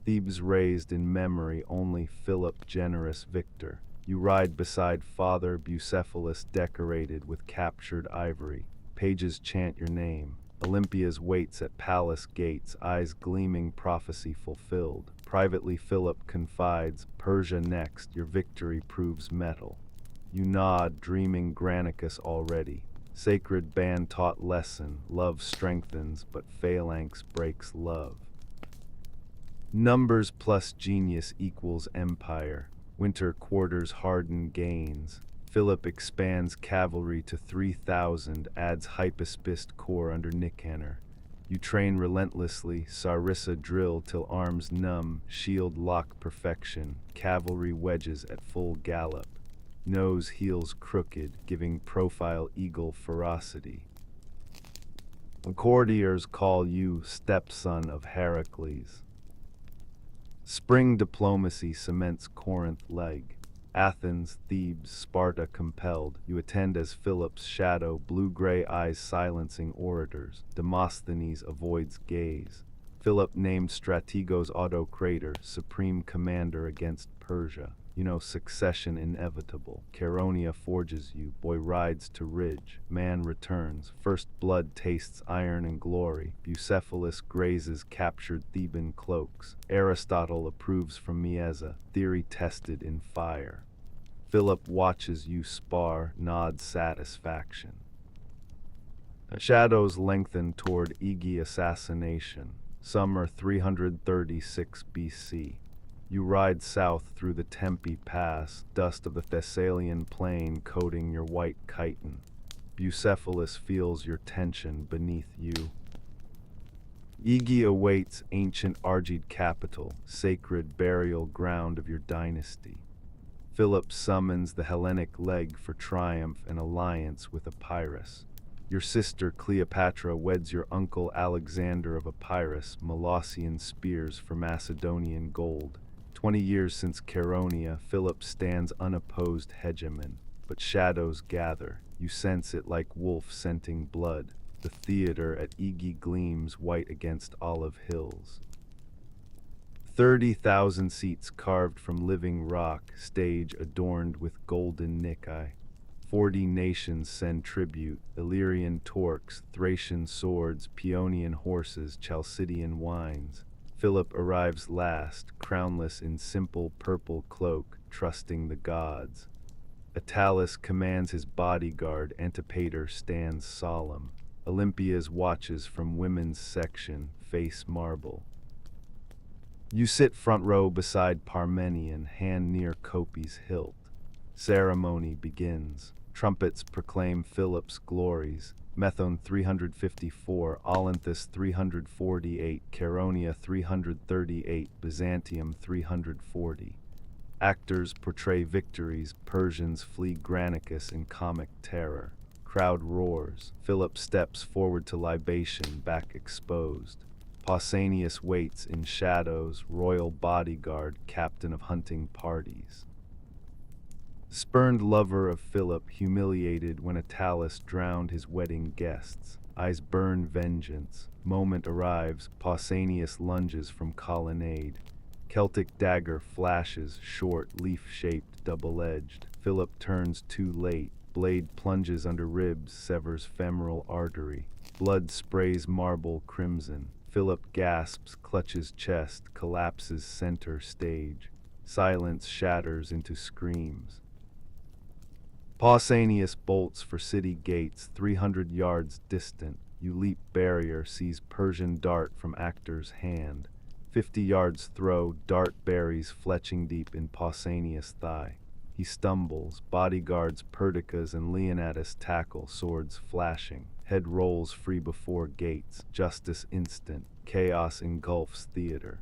A: Thebes raised in memory only Philip generous victor. You ride beside Father Bucephalus decorated with captured ivory. Pages chant your name. Olympias waits at palace gates, eyes gleaming, prophecy fulfilled. Privately Philip confides, Persia next, your victory proves metal. You nod, dreaming Granicus already. Sacred band taught lesson, love strengthens, but phalanx breaks love. Numbers plus genius equals empire. Winter quarters harden gains. Philip expands cavalry to 3,000, adds hypaspist corps under Nicanor. You train relentlessly, Sarissa drill till arms numb, shield lock perfection, cavalry wedges at full gallop. Nose heels crooked, giving profile eagle ferocity. Courtiers call you stepson of Heracles. Spring diplomacy cements Corinth leg. Athens, Thebes, Sparta compelled. You attend as Philip's shadow, blue-gray eyes silencing orators. Demosthenes avoids gaze. Philip named Strategos autocrator, supreme commander against Persia. You know succession inevitable. Chaeronea forges you, boy rides to ridge. Man returns, first blood tastes iron and glory. Bucephalus grazes captured Theban cloaks. Aristotle approves from Mieza, theory tested in fire. Philip watches you spar, nods satisfaction. Shadows lengthen toward Aegae assassination. Summer 336 BC. You ride south through the Tempe Pass, dust of the Thessalian plain coating your white chiton. Bucephalus feels your tension beneath you. Aegae awaits ancient Argid capital, sacred burial ground of your dynasty. Philip summons the Hellenic leg for triumph and alliance with Epirus. Your sister Cleopatra weds your uncle Alexander of Epirus, Molossian spears for Macedonian gold. 20 years since Chaeronea, Philip stands unopposed hegemon, but shadows gather. You sense it like wolf scenting blood. The theater at Aegae gleams white against olive hills. 30,000 seats carved from living rock, stage adorned with golden nici. 40 nations send tribute, Illyrian torques, Thracian swords, Paeonian horses, Chalcidian wines. Philip arrives last, crownless in simple purple cloak, trusting the gods. Attalus commands his bodyguard, Antipater stands solemn. Olympias watches from women's section, face marble. You sit front row beside Parmenion, hand near Copy's hilt. Ceremony begins. Trumpets proclaim Philip's glories. Methone 354, Olynthus 348, Chaeronea 338, Byzantium 340. Actors portray victories, Persians flee Granicus in comic terror. Crowd roars. Philip steps forward to libation, back exposed. Pausanias waits in shadows, royal bodyguard, captain of hunting parties. Spurned lover of Philip, humiliated when Attalus drowned his wedding guests. Eyes burn vengeance. Moment arrives, Pausanias lunges from colonnade. Celtic dagger flashes, short, leaf-shaped, double-edged. Philip turns too late. Blade plunges under ribs, severs femoral artery. Blood sprays marble crimson. Philip gasps, clutches chest, collapses center stage. Silence shatters into screams. Pausanias bolts for city gates, 300 yards distant. You leap barrier, sees Persian dart from actor's hand. 50 yards throw, dart buries fletching deep in Pausanias' thigh. He stumbles, bodyguards Perdiccas and Leonatus tackle, swords flashing. Head rolls free before gates, justice instant, chaos engulfs theater.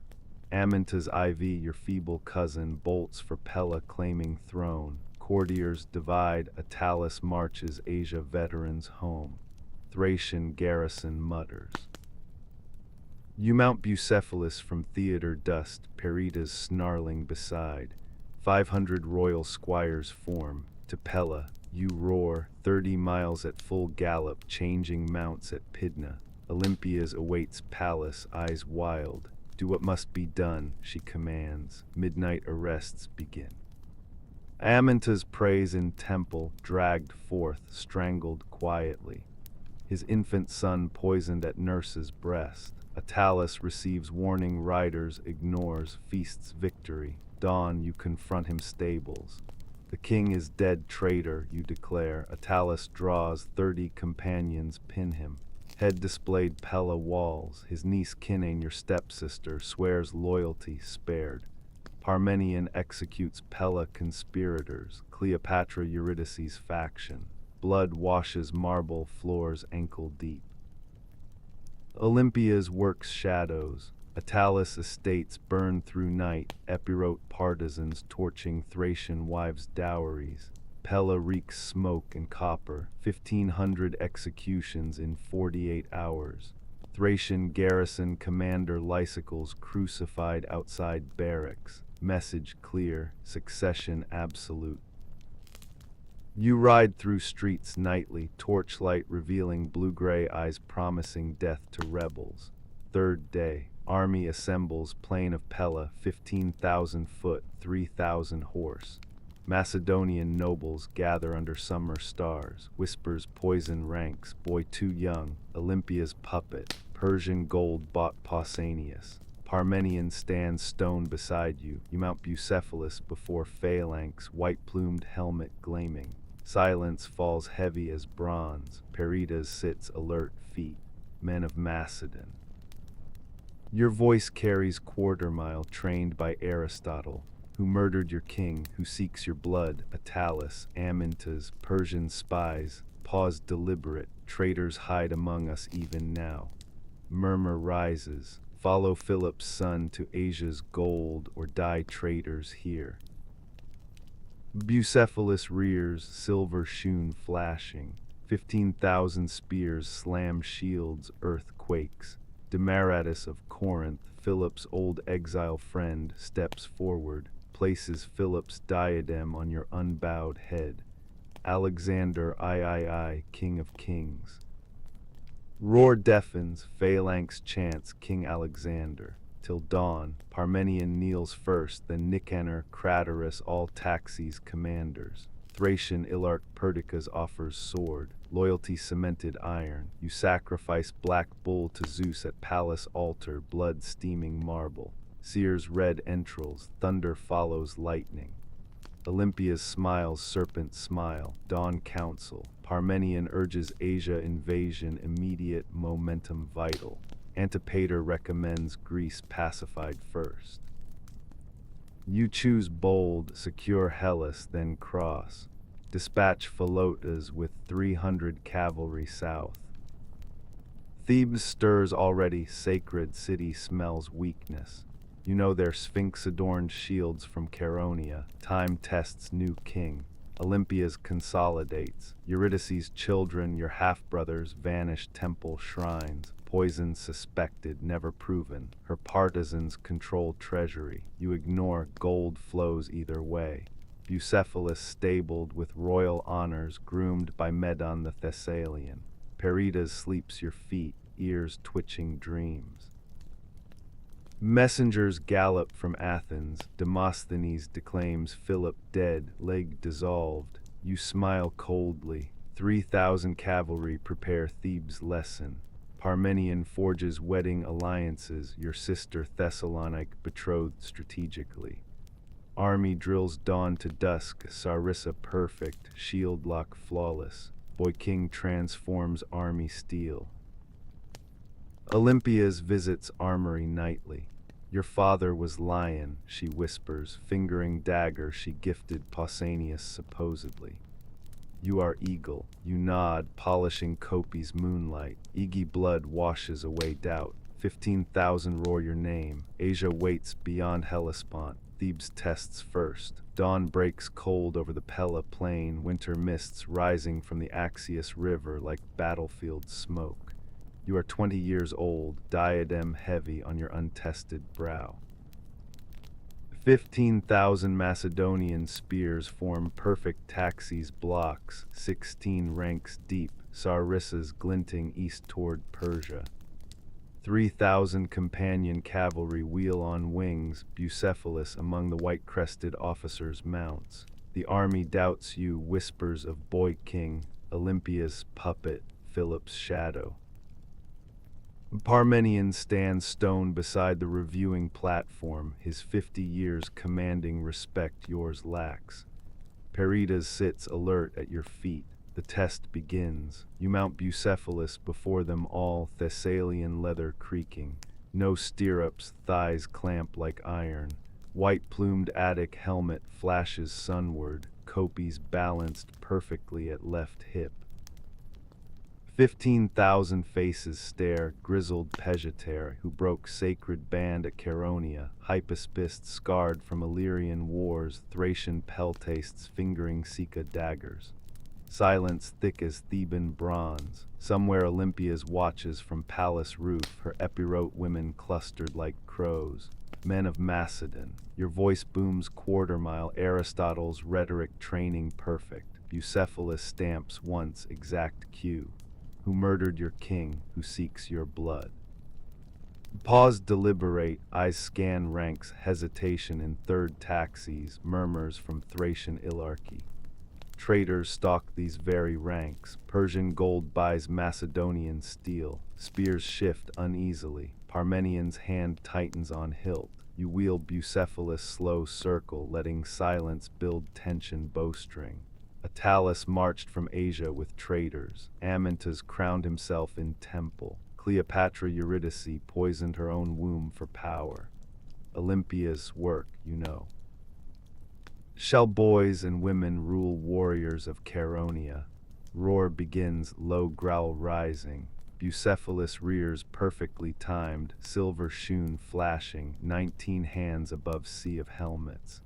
A: Amyntas IV, your feeble cousin, bolts for Pella claiming throne. Courtiers divide, Attalus marches Asia veterans home. Thracian garrison mutters. You mount Bucephalus from theater dust, Peritas snarling beside. 500 royal squires form. To Pella, you roar, 30 miles at full gallop, changing mounts at Pydna. Olympias awaits palace, eyes wild. Do what must be done, she commands. Midnight arrests begin. Amyntas prays in temple, dragged forth, strangled quietly. His infant son poisoned at nurse's breast. Attalus receives warning riders, ignores, feasts victory. Dawn, you confront him stables. The king is dead, traitor, you declare. Attalus draws, 30 companions pin him. Head displayed Pella walls. His niece Kinane, your stepsister, swears loyalty, spared. Parmenion executes Pella conspirators. Cleopatra Eurydice's faction. Blood washes marble floors ankle deep. Olympias works shadows. Attalus estates burn through night. Epirote partisans torching Thracian wives' dowries. Pella reeks smoke and copper. 1,500 executions in 48 hours. Thracian garrison commander Lysicles crucified outside barracks. Message clear, succession absolute. You ride through streets nightly, torchlight revealing blue-gray eyes promising death to rebels. Third day, army assembles, plain of Pella, 15,000 foot, 3,000 horse. Macedonian nobles gather under summer stars, whispers poison ranks, boy too young, Olympia's puppet, Persian gold bought Pausanias. Parmenion stands stone beside you. You mount Bucephalus before phalanx, white-plumed helmet gleaming. Silence falls heavy as bronze. Peritas sits alert feet, men of Macedon. Your voice carries quarter-mile, trained by Aristotle, who murdered your king, who seeks your blood. Attalus, Amyntas, Persian spies, pause deliberate, traitors hide among us even now. Murmur rises. Follow Philip's son to Asia's gold, or die traitors here. Bucephalus rears, silver shoon flashing. 15,000 spears slam shields, earth quakes. Demaratus of Corinth, Philip's old exile friend, steps forward, places Philip's diadem on your unbowed head. Alexander III, King of Kings. Roar deafens, phalanx chants King Alexander. Till dawn, Parmenion kneels first, then Nicanor, Craterus, all taxis commanders. Thracian Ilarch Perdiccas offers sword, loyalty cemented iron. You sacrifice black bull to Zeus at palace altar, blood steaming marble. Seer's red entrails, thunder follows lightning. Olympia's smiles, serpent smile, dawn council. Parmenion urges Asia invasion, immediate momentum vital. Antipater recommends Greece pacified first. You choose bold, secure Hellas, then cross. Dispatch Philotas with 300 cavalry south. Thebes stirs already, sacred city smells weakness. You know their sphinx-adorned shields from Chaeronea. Time tests new king. Olympia's consolidates. Eurydice's children, your half-brothers, vanish temple shrines. Poison suspected, never proven. Her partisans control treasury. You ignore, gold flows either way. Bucephalus stabled with royal honors, groomed by Medon the Thessalian. Peridas sleeps your feet, ears twitching dreams. Messengers gallop from Athens. Demosthenes declaims Philip dead, leg dissolved. You smile coldly. 3,000 cavalry prepare Thebes' lesson. Parmenion forges wedding alliances, your sister Thessalonic betrothed strategically. Army drills dawn to dusk, Sarissa perfect, shield lock flawless. Boy king transforms army steel. Olympia's visits armory nightly. Your father was lion, she whispers, fingering dagger she gifted Pausanias supposedly. You are eagle, you nod, polishing Copy's moonlight. Igi blood washes away doubt. 15,000 roar your name. Asia waits beyond Hellespont. Thebes tests first. Dawn breaks cold over the Pella plain. Winter mists rising from the Axius River like battlefield smoke. You are 20 years old, diadem heavy on your untested brow. 15,000 Macedonian spears form perfect taxis blocks, 16 ranks deep, Sarissa's glinting east toward Persia. 3,000 companion cavalry wheel on wings, Bucephalus among the white-crested officers mounts. The army doubts you, whispers of boy king, Olympia's puppet, Philip's shadow. Parmenion stands stone beside the reviewing platform, his 50 years commanding respect yours lacks. Peridas sits alert at your feet. The test begins. You mount Bucephalus before them all, Thessalian leather creaking. No stirrups, thighs clamp like iron. White-plumed Attic helmet flashes sunward, Copy's balanced perfectly at left hip. 15,000 faces stare, grizzled Pegetaire, who broke sacred band at Chaeronea, Hypaspist scarred from Illyrian wars, Thracian peltastes fingering Sika daggers. Silence thick as Theban bronze. Somewhere Olympia's watches from palace roof, her epirote women clustered like crows. Men of Macedon, your voice booms quarter-mile, Aristotle's rhetoric training perfect. Bucephalus stamps once exact cue. Who murdered your king, who seeks your blood. Pause, deliberate, eyes scan ranks, hesitation in third taxis, murmurs from Thracian Ilarchy. Traitors stalk these very ranks. Persian gold buys Macedonian steel. Spears shift uneasily. Parmenion's hand tightens on hilt. You wheel Bucephalus' slow circle, letting silence build tension bowstring. Attalus marched from Asia with traitors. Amyntas crowned himself in temple. Cleopatra Eurydice poisoned her own womb for power. Olympia's work, you know. Shall boys and women rule warriors of Chaeronea? Roar begins, low growl rising. Bucephalus rears perfectly timed, silver shoon flashing, 19 hands above sea of helmets.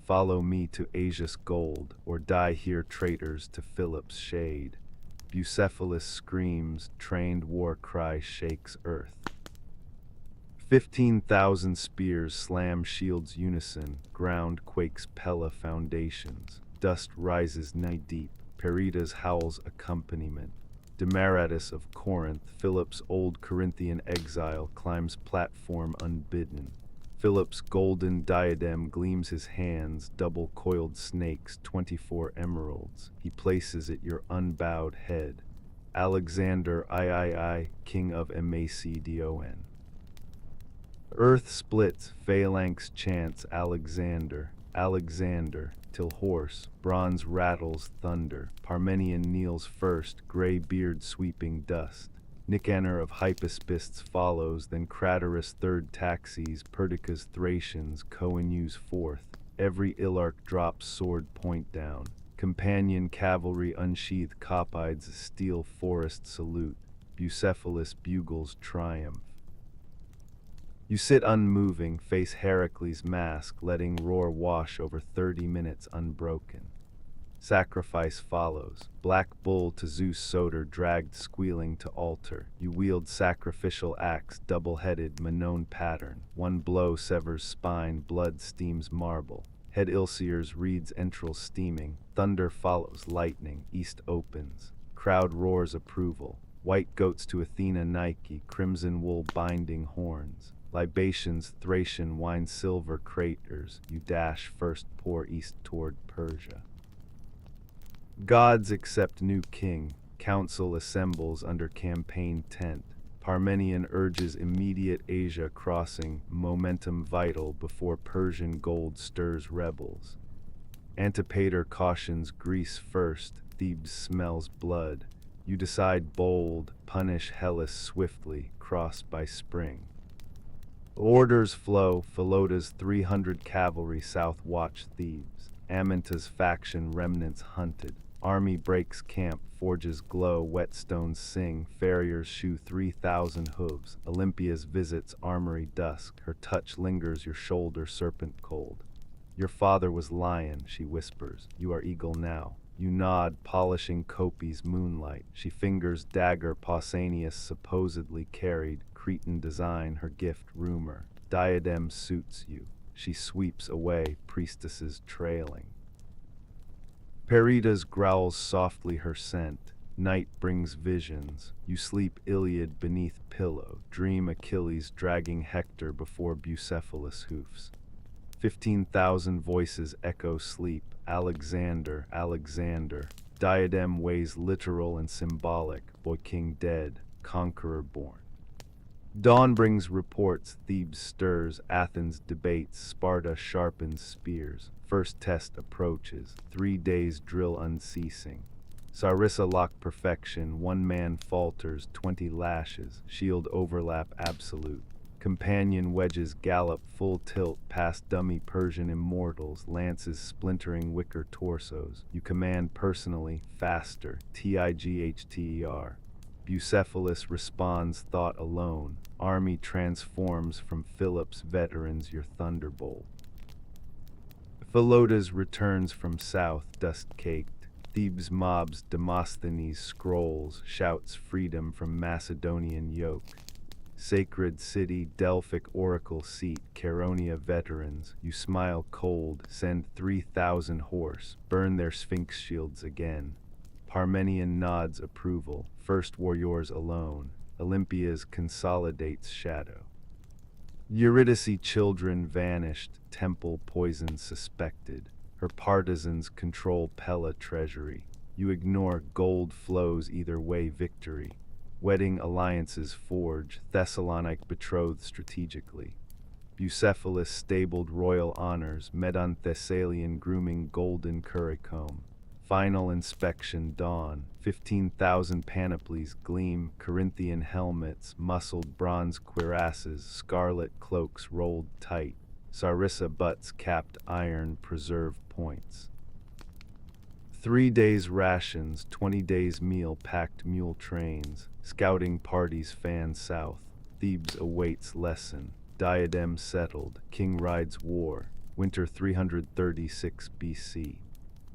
A: Follow me to Asia's gold, or die here traitors to Philip's shade. Bucephalus screams, trained war cry shakes earth. 15,000 spears slam shields unison, ground quakes Pella foundations. Dust rises knee-deep, Peridas howls accompaniment. Demaratus of Corinth, Philip's old Corinthian exile, climbs platform unbidden. Philip's golden diadem gleams his hands, double-coiled snakes, 24 emeralds. He places at your unbowed head. Alexander III, king of Macedon. Earth splits, phalanx chants Alexander, Alexander, till hoarse, bronze rattles thunder. Parmenion kneels first, grey beard sweeping dust. Nicanor of Hypaspists follows, then Craterus third taxis, Perdiccas Thracians, Coeneus fourth. Every Ilarch drops sword point down. Companion cavalry unsheathed Copides steel forest salute. Bucephalus bugles triumph. You sit unmoving, face Heracles' mask, letting roar wash over 30 minutes unbroken. Sacrifice follows. Black bull to Zeus Soter dragged squealing to altar. You wield sacrificial axe, double-headed, Manon pattern. One blow severs spine, blood steams marble. Head Ilseers reeds entrails steaming. Thunder follows lightning, east opens. Crowd roars approval. White goats to Athena Nike, crimson wool binding horns. Libations, Thracian wine silver craters. You dash first, pour east toward Persia. Gods accept new king. Council assembles under campaign tent. Parmenion urges immediate Asia crossing, momentum vital before Persian gold stirs rebels. Antipater cautions Greece first, Thebes smells blood. You decide bold, punish Hellas swiftly, cross by spring. Orders flow, Philota's 300 cavalry south watch Thebes. Aminta's faction remnants hunted. Army breaks camp, forges glow, whetstones sing, farriers shoe 3,000 hooves. Olympia's visits armory dusk, her touch lingers your shoulder serpent cold. Your father was lion, she whispers, you are eagle now. You nod, polishing Copy's moonlight. She fingers dagger Pausanias supposedly carried, Cretan design, her gift rumor. Diadem suits you. She sweeps away, priestesses trailing. Peritas growls softly her scent. Night brings visions. You sleep Iliad beneath pillow. Dream Achilles dragging Hector before Bucephalus hoofs. 15,000 voices echo sleep. Alexander, Alexander. Diadem weighs literal and symbolic. Boy king dead, conqueror born. Dawn brings reports, Thebes stirs, Athens debates, Sparta sharpens spears. First test approaches, 3 days drill unceasing. Sarissa lock perfection, 1 man falters, 20 lashes, shield overlap absolute. Companion wedges gallop full tilt past dummy Persian immortals, lances splintering wicker torsos. You command personally, faster, TIGHTER. Bucephalus responds thought alone. Army transforms from Philip's veterans your thunderbolt. Philotas returns from south, dust-caked. Thebes mobs Demosthenes scrolls, shouts freedom from Macedonian yoke. Sacred city, Delphic oracle seat, Chaeronea veterans, you smile cold, send 3,000 horse, burn their sphinx shields again. Parmenion nods approval, first warriors alone, Olympia's consolidates shadow. Eurydice children vanished, temple poison suspected, her partisans control Pella treasury, you ignore gold flows either way victory. Wedding alliances forge, Thessalonic betrothed strategically. Bucephalus stabled royal honors, Medon Thessalian grooming golden currycomb. Final inspection dawn, 15,000 panoplies gleam, Corinthian helmets, muscled bronze cuirasses, scarlet cloaks rolled tight, Sarissa butts capped iron preserve points. 3 days rations, 20 days meal packed mule trains, scouting parties fan south, Thebes awaits lesson, diadem settled, king rides war, winter 336 BC.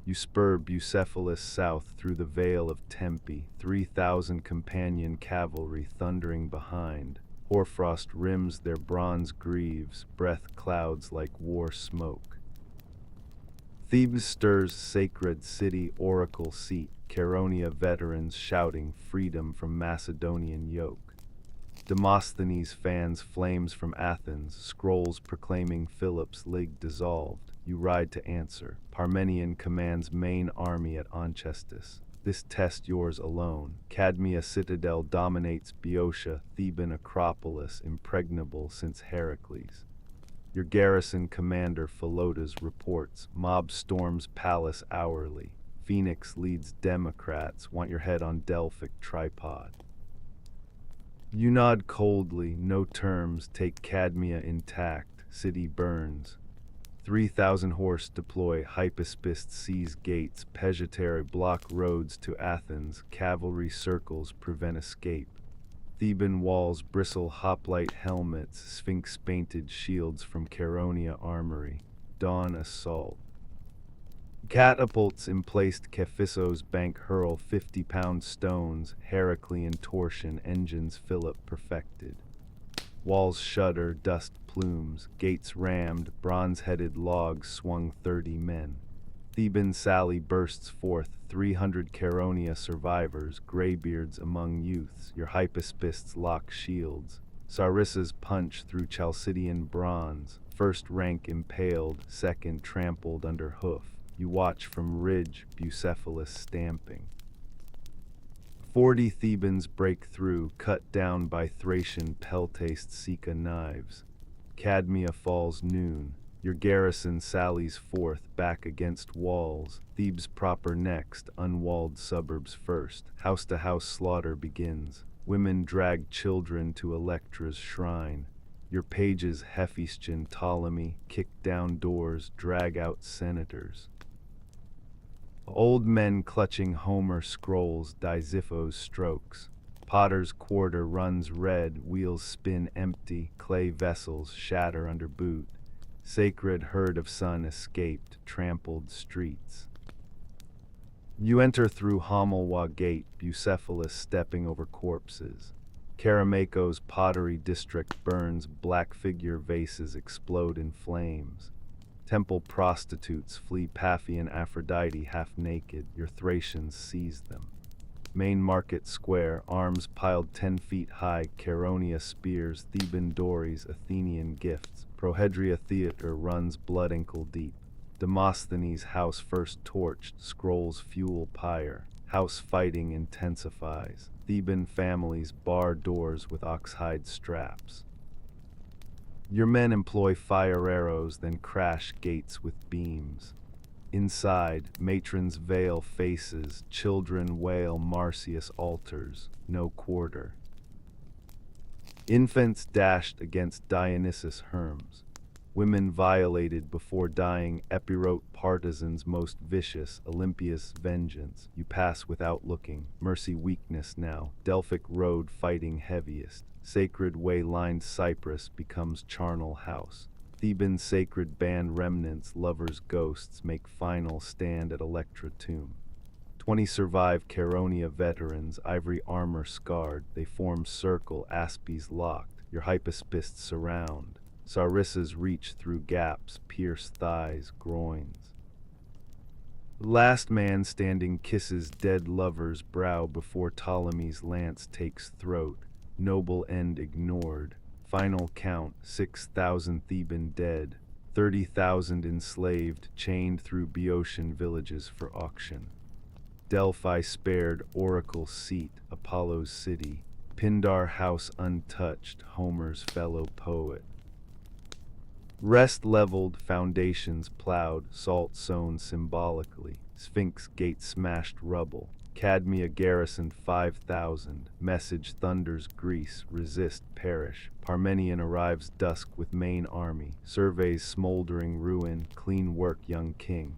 A: You spur Bucephalus south through the vale of Tempe, 3,000 companion cavalry thundering behind. Hoarfrost rims their bronze greaves, breath clouds like war smoke. Thebes stirs sacred city oracle seat, Chaeronea veterans shouting freedom from Macedonian yoke. Demosthenes fans flames from Athens, scrolls proclaiming Philip's league dissolved. You ride to answer. Parmenion commands main army at Onchestus. This test yours alone. Cadmea citadel dominates Boeotia, Theban Acropolis impregnable since Heracles. Your garrison commander Philotas reports, mob storms palace hourly. Phoenix leads Democrats, want your head on Delphic tripod. You nod coldly, no terms, take Cadmea intact, city burns. 3,000 horse deploy, Hypaspist seize gates, Pegitare block roads to Athens, cavalry circles prevent escape. Theban walls bristle hoplite helmets, sphinx-painted shields from Chaeronea armory. Dawn assault. Catapults emplaced Kephissos bank hurl 50-pound stones, Heraclean torsion engines Philip perfected. Walls shudder, dust plumes, gates rammed, bronze-headed logs swung 30 men. Theban sally bursts forth, 300 Chaeronea survivors, graybeards among youths, your Hypaspists lock shields. Sarissa's punch through Chalcidian bronze, first rank impaled, second trampled under hoof. You watch from ridge, Bucephalus stamping. 40 Thebans break through, cut down by Thracian peltaced Sika knives. Cadmea falls noon. Your garrison sallies forth, back against walls. Thebes proper next, unwalled suburbs first. House-to-house slaughter begins. Women drag children to Electra's shrine. Your pages Hephaestion Ptolemy kick down doors, drag out senators. Old men clutching Homer scrolls, Disiphos strokes. Potter's quarter runs red, wheels spin empty, clay vessels shatter under boot. Sacred herd of sun escaped, trampled streets. You enter through Hamalwa gate, Bucephalus stepping over corpses. Kerameiko's pottery district burns, black figure vases explode in flames. Temple prostitutes flee Paphian Aphrodite half naked, your Thracians seize them. Main market square, arms piled 10 feet high, Chaeronea spears, Theban dories, Athenian gifts. Prohedria theater runs blood ankle deep. Demosthenes' house first torched, scrolls fuel pyre. House fighting intensifies. Theban families bar doors with oxhide straps. Your men employ fire arrows, then crash gates with beams. Inside, matrons veil faces, children wail Marsyas altars, no quarter. Infants dashed against Dionysus Hermes. Women violated before dying, Epirote partisans most vicious, Olympia's vengeance. You pass without looking, mercy weakness now, Delphic road fighting heaviest. Sacred way-lined cypress becomes charnel house. Theban sacred band remnants, lovers' ghosts make final stand at Electra tomb. 20 survive Chaeronea veterans, ivory armor scarred. They form circle, aspies locked. Your Hypaspists surround. Sarissas reach through gaps, pierce thighs, groins. Last man standing kisses dead lover's brow before Ptolemy's lance takes throat. Noble end ignored. Final count, 6,000 Theban dead, 30,000 enslaved, chained through Boeotian villages for auction. Delphi spared, Oracle seat, Apollo's city. Pindar house untouched, Homer's fellow poet. Rest leveled, foundations plowed, salt sown symbolically. Sphinx gate smashed rubble. Cadmea garrisoned 5,000. Message thunders Greece, resist, perish. Parmenion arrives dusk with main army. Surveys smoldering ruin, clean work young king.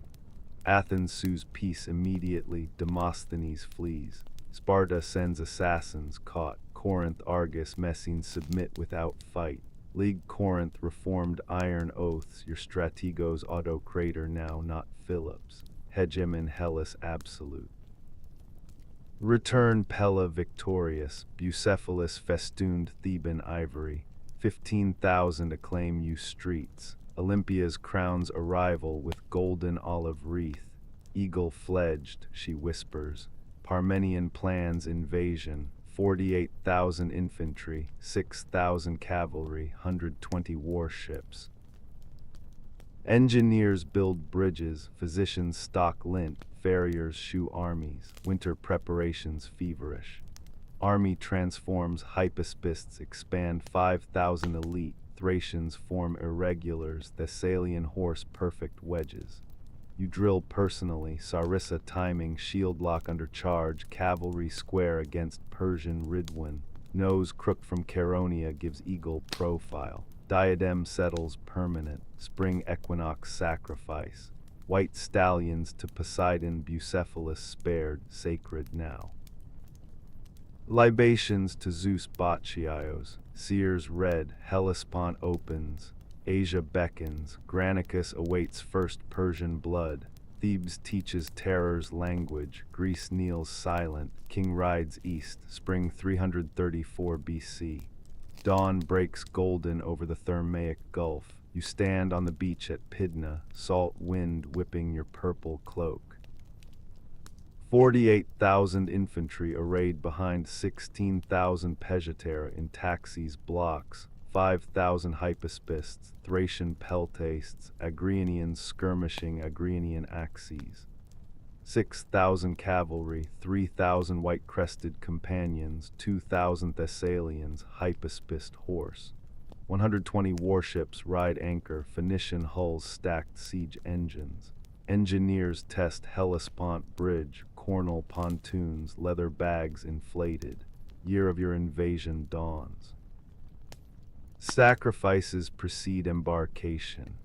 A: Athens sues peace immediately, Demosthenes flees. Sparta sends assassins caught. Corinth Argus Messene submit without fight. League Corinth reformed iron oaths, your strategos autocrator now not Philip's. Hegemon Hellas absolute. Return Pella victorious, Bucephalus festooned Theban ivory. 15,000 acclaim you streets. Olympia's crowns arrival with golden olive wreath. Eagle fledged, she whispers. Parmenion plans invasion. 48,000 infantry, 6,000 cavalry, 120 warships. Engineers build bridges, physicians stock lint, farriers shoe armies, winter preparations feverish. Army transforms, hypaspists expand, 5,000 elite, Thracians form irregulars, Thessalian horse perfect wedges. You drill personally, Sarissa timing, shield lock under charge, cavalry square against Persian Ridwan. Nose crook from Caronia gives eagle profile. Diadem settles permanent, spring equinox sacrifice. White stallions to Poseidon, Bucephalus spared, sacred now. Libations to Zeus Bacchios, Seers red, Hellespont opens, Asia beckons, Granicus awaits first Persian blood, Thebes teaches terror's language, Greece kneels silent, king rides east, spring 334 BC. Dawn breaks golden over the Thermaic Gulf, you stand on the beach at Pydna, salt wind whipping your purple cloak. 48,000 infantry arrayed behind 16,000 pejoterra in taxis blocks, 5,000 hypaspists, Thracian peltastes, Agrianians skirmishing Agrianian axes. 6,000 cavalry, 3,000 white-crested companions, 2,000 Thessalians, hypaspist horse. 120 warships ride anchor, Phoenician hulls stacked siege engines. Engineers test Hellespont bridge, Cornell pontoons, leather bags inflated. Year of your invasion dawns. Sacrifices precede embarkation.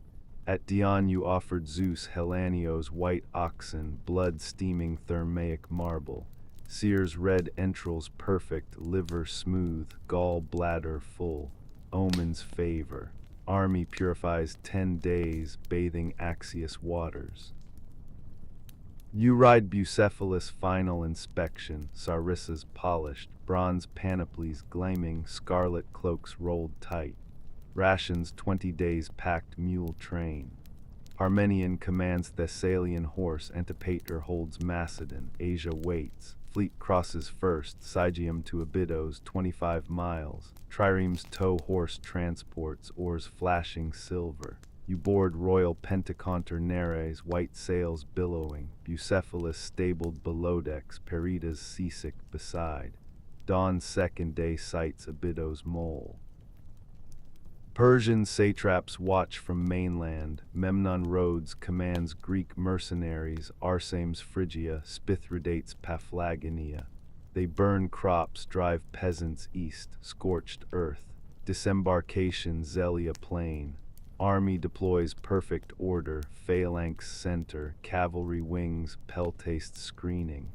A: At Dion you offered Zeus Hellanio's white oxen, blood-steaming Thermaic marble. Seer's red entrails perfect, liver smooth, gall bladder full. Omens favor. Army purifies 10 days, bathing Axius waters. You ride Bucephalus final inspection, Sarissa's polished, bronze panoplies gleaming, scarlet cloaks rolled tight. Rations 20 days packed mule train. Parmenion commands Thessalian horse, Antipater holds Macedon, Asia waits. Fleet crosses first, Sygium to Abydos, 25 miles. Triremes tow horse transports, oars flashing silver. You board royal Pentaconter Neres, white sails billowing. Bucephalus stabled below decks, Peridas seasick beside. Dawn's second day sights Abydos mole. Persian satraps watch from mainland, Memnon Rhodes commands Greek mercenaries, Arsames Phrygia, Spithridates Paphlagonia. They burn crops, drive peasants east, scorched earth. Disembarkation Zelia plain. Army deploys perfect order, phalanx center, cavalry wings, peltaste screening.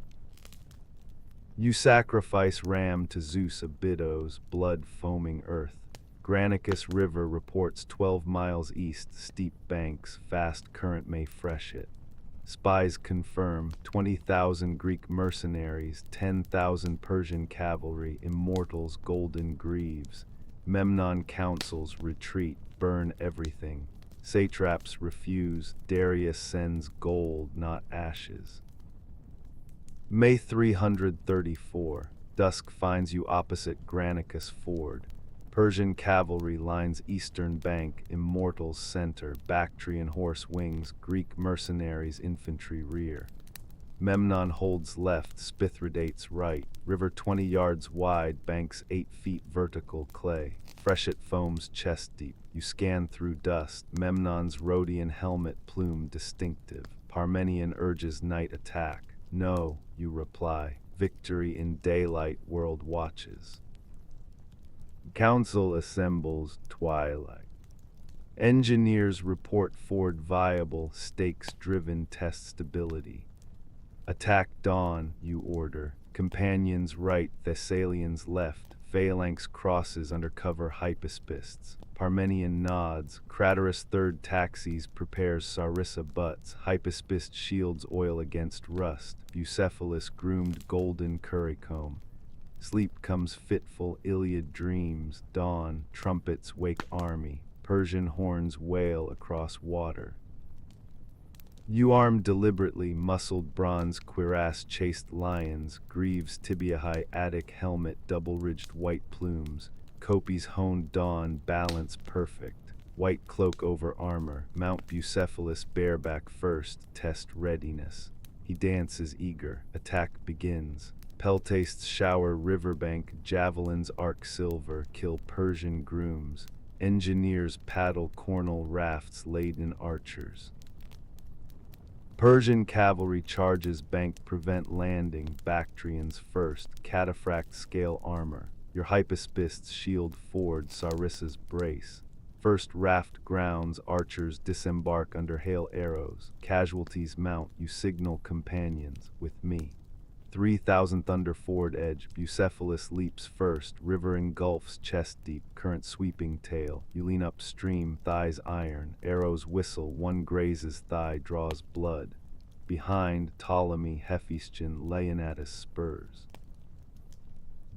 A: You sacrifice ram to Zeus Abydos, blood foaming earth. Granicus River reports 12 miles east, steep banks, fast current may fresh it. Spies confirm 20,000 Greek mercenaries, 10,000 Persian cavalry, immortals golden greaves. Memnon councils retreat, burn everything. Satraps refuse, Darius sends gold, not ashes. May 334, dusk finds you opposite Granicus Ford. Persian cavalry lines eastern bank, immortals center, Bactrian horse wings, Greek mercenaries infantry rear. Memnon holds left, Spithridates right, river 20 yards wide, banks 8 feet vertical clay. Freshet foams chest deep, you scan through dust, Memnon's Rhodian helmet plume distinctive. Parmenion urges night attack. No, you reply, victory in daylight, world watches. Council assembles, twilight. Engineers report Ford viable, stakes driven, test stability. Attack dawn, you order. Companions right, Thessalians left. Phalanx crosses under cover hypaspists. Parmenion nods. Craterus third taxis prepares Sarissa butts. Hypaspist shields oil against rust. Bucephalus groomed golden currycomb. Sleep comes fitful, Iliad dreams, dawn, trumpets wake army, Persian horns wail across water. You arm deliberately, muscled bronze cuirass chased lions, greaves tibia high Attic helmet double-ridged white plumes, Copies honed dawn balance perfect, white cloak over armor, mount Bucephalus bareback first, test readiness. He dances eager, attack begins. Peltastes shower riverbank, javelins arc silver, kill Persian grooms. Engineers paddle cornel rafts laden archers. Persian cavalry charges bank prevent landing, Bactrians first, cataphract scale armor. Your hypaspists shield ford, Sarissa's brace. First raft grounds, archers disembark under hail arrows. Casualties mount, you signal companions, with me. 3,000 thunder ford edge, Bucephalus leaps first, river engulfs chest deep, current sweeping tail. You lean upstream, thighs iron, arrows whistle, one grazes thigh, draws blood. Behind, Ptolemy, Hephaestion, Leonatus spurs.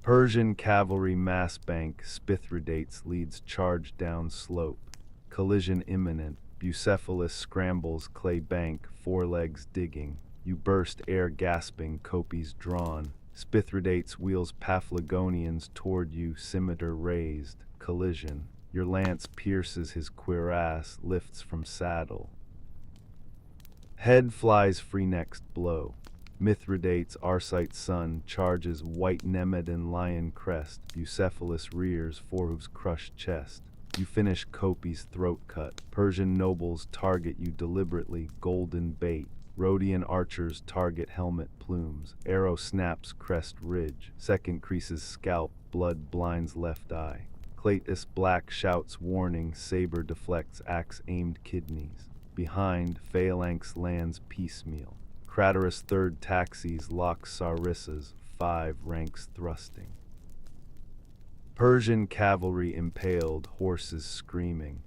A: Persian cavalry mass bank, Spithridates leads charge down slope. Collision imminent, Bucephalus scrambles clay bank, forelegs digging. You burst air gasping, Copies drawn. Spithridates wheels Paphlagonians toward you, scimitar raised. Collision. Your lance pierces his cuirass, lifts from saddle. Head flies free next blow. Mithridates, Arcite's son, charges white Nemedan lion crest. Bucephalus rears, forehoofs crush chest. You finish Copies throat cut. Persian nobles target you deliberately, golden bait. Rhodian archers target helmet plumes. Arrow snaps crest ridge. Second creases scalp, blood blinds left eye. Cletus black shouts warning, saber deflects axe aimed kidneys. Behind, phalanx lands piecemeal. Craterus third taxis locks Sarissas, 5 ranks thrusting. Persian cavalry impaled, horses screaming.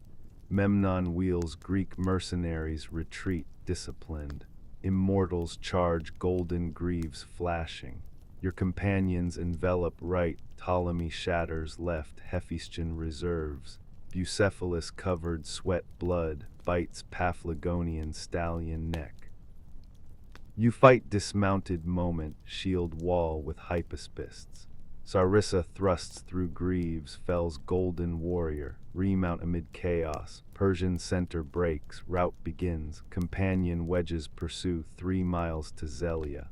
A: Memnon wheels Greek mercenaries retreat disciplined. Immortals charge, golden greaves flashing. Your companions envelop right, Ptolemy shatters left, Hephaestion reserves. Bucephalus covered sweat blood, bites Paphlagonian stallion neck. You fight dismounted moment, shield wall with hypaspists. Sarissa thrusts through greaves, fells golden warrior, remount amid chaos. Persian center breaks, rout begins, companion wedges pursue 3 miles to Zelia.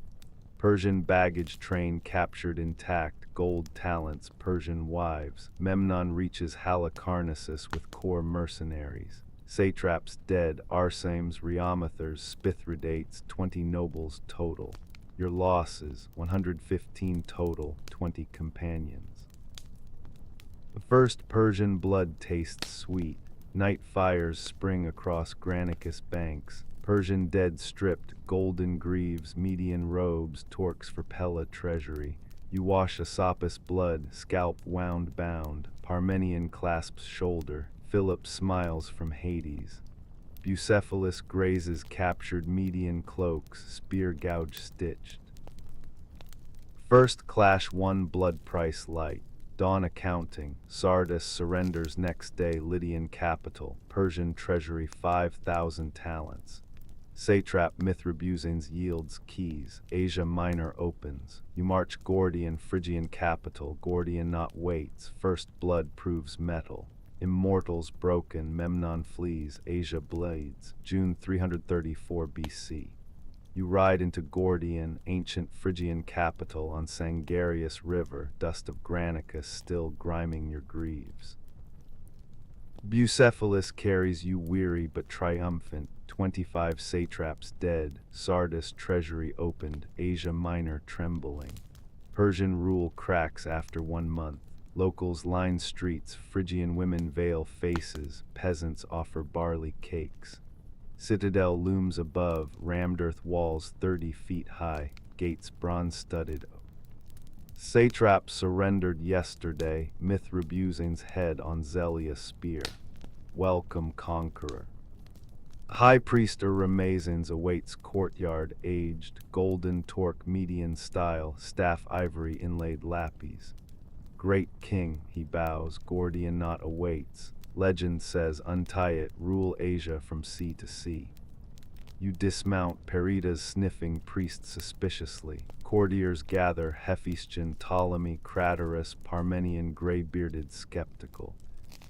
A: Persian baggage train captured intact, gold talents, Persian wives. Memnon reaches Halicarnassus with core mercenaries. Satraps dead, Arsames, Rhiamathers, Spithridates, 20 nobles total. Your losses, 115 total, 20 companions. The first Persian blood tastes sweet. Night fires spring across Granicus banks. Persian dead stripped, golden greaves, median robes, torques for Pella treasury. You wash Asopus blood, scalp wound bound. Parmenion clasps shoulder. Philip smiles from Hades. Bucephalus grazes captured median cloaks, spear gouge stitched. First clash 1 blood price light. Dawn accounting. Sardis surrenders next day Lydian capital. Persian treasury 5,000 talents. Satrap Mithribuzanes yields keys. Asia Minor opens. You march Gordian Phrygian capital. Gordian not waits. First blood proves metal. Immortals broken, Memnon flees, Asia blades. June 334 BC. You ride into Gordian, ancient Phrygian capital on Sangarius River, dust of Granicus still griming your greaves. Bucephalus carries you weary but triumphant, 25 satraps dead, Sardis treasury opened, Asia Minor trembling. Persian rule cracks after 1 month. Locals line streets, Phrygian women veil faces, peasants offer barley cakes. Citadel looms above, rammed earth walls 30 feet high, gates bronze-studded. Satrap surrendered yesterday, Mithribuzane's head on Zelia spear. Welcome, conqueror. High priest Ramazans awaits courtyard, aged, golden torque median style, staff ivory inlaid lapis. Great king, he bows, Gordian not awaits. Legend says, untie it, rule Asia from sea to sea. You dismount, Perida's sniffing priest suspiciously. Courtiers gather, Hephaestion, Ptolemy, Craterus, Parmenion gray-bearded skeptical.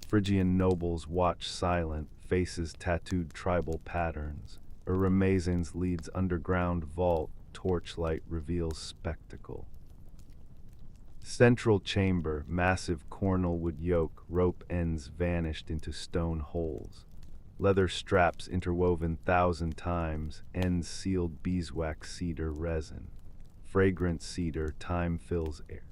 A: Phrygian nobles watch silent, faces tattooed tribal patterns. Eremazens leads underground vault, torchlight reveals spectacle. Central chamber, massive cornelwood yoke, rope ends vanished into stone holes. Leather straps interwoven 1,000 times, ends sealed beeswax cedar resin. Fragrant cedar, time fills air.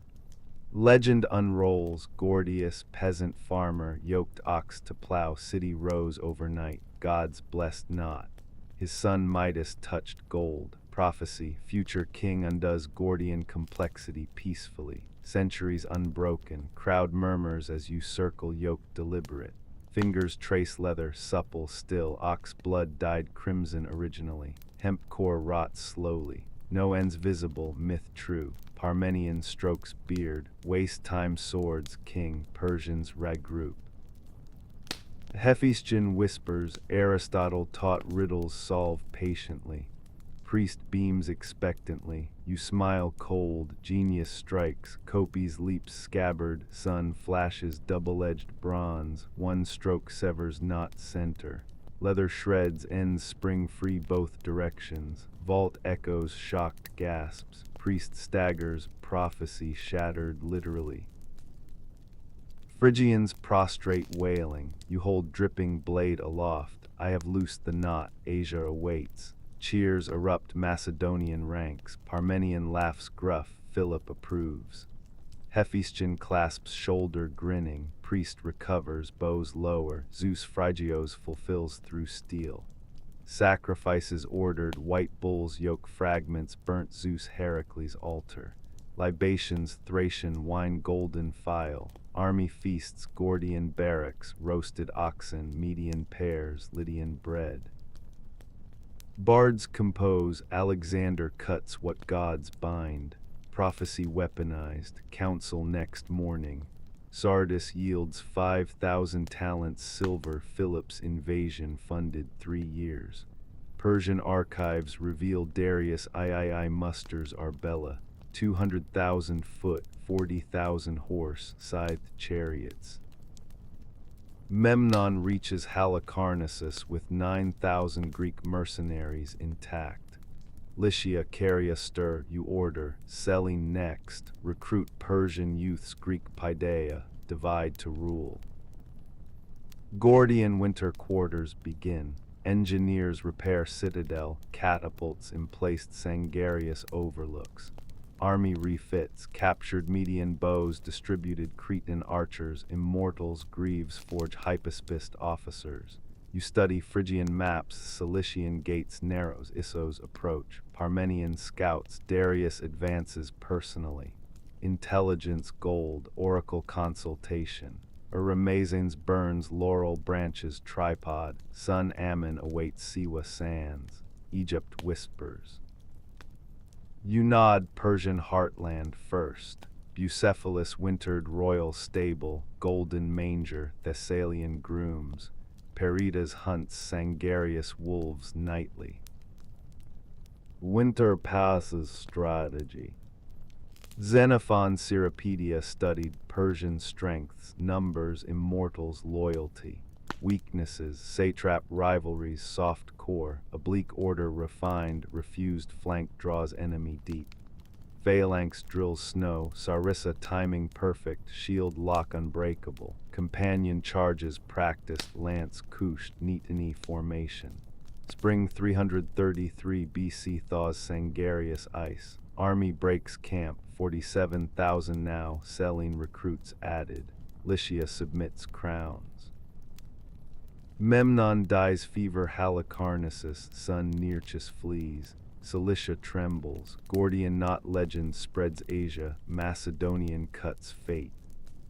A: Legend unrolls, Gordius, peasant farmer, yoked ox to plow, city rose overnight, gods blessed not. His son Midas touched gold, prophecy, future king undoes Gordian complexity peacefully. Centuries unbroken, crowd murmurs as you circle yoke deliberate. Fingers trace leather, supple still, ox blood dyed crimson originally. Hemp core rots slowly. No ends visible, myth true. Parmenion strokes beard, waste time swords, king, Persians regroup. Hephaestion whispers, Aristotle taught riddles solve patiently. Priest beams expectantly, you smile cold, genius strikes, Copes leaps scabbard, sun flashes double-edged bronze, one stroke severs not center. Leather shreds, ends spring free both directions, vault echoes shocked gasps, priest staggers, prophecy shattered literally. Phrygians prostrate wailing, you hold dripping blade aloft, I have loosed the knot, Asia awaits. Cheers erupt Macedonian ranks, Parmenion laughs gruff, Philip approves. Hephaestion clasps shoulder grinning, priest recovers, bows lower, Zeus Phrygios fulfills through steel. Sacrifices ordered, white bulls yoke fragments, burnt Zeus Heracles altar. Libations Thracian wine golden phial, army feasts Gordian barracks, roasted oxen, Median pears, Lydian bread. Bards compose, Alexander cuts what gods bind. Prophecy weaponized, council next morning. Sardis yields 5,000 talents silver, Philip's invasion funded 3 years. Persian archives reveal Darius III musters Arbela, 200,000 foot, 40,000 horse, scythed chariots. Memnon reaches Halicarnassus with 9,000 Greek mercenaries intact. Lycia carry a stir, you order, selling next, recruit Persian youths Greek paideia, divide to rule. Gordian winter quarters begin, engineers repair citadel, catapults emplaced Sangarius overlooks. Army refits, captured Median bows, distributed Cretan archers, immortals, Greaves forge hypaspist officers. You study Phrygian maps, Cilician gates narrows, Issos approach, Parmenion scouts, Darius advances personally. Intelligence gold, oracle consultation. Eremazens burns laurel branches tripod, son Ammon awaits Siwa sands. Egypt whispers. You nod Persian heartland first. Bucephalus wintered royal stable, golden manger, Thessalian grooms. Perida's hunts Sangarius wolves nightly. Winter passes strategy. Xenophon Cyropedia studied Persian strengths, numbers, immortals, loyalty. Weaknesses, satrap rivalries, soft core, oblique order refined, refused flank draws enemy deep. Phalanx drills snow, Sarissa timing perfect, shield lock unbreakable. Companion charges practiced, lance couched, Neoteny formation. Spring 333 BC thaws Sangarius ice. Army breaks camp, 47,000 now, selling recruits added. Lycia submits crowns. Memnon dies fever Halicarnassus, son Nearchus flees. Cilicia trembles, Gordian knot legend spreads Asia, Macedonian cuts fate.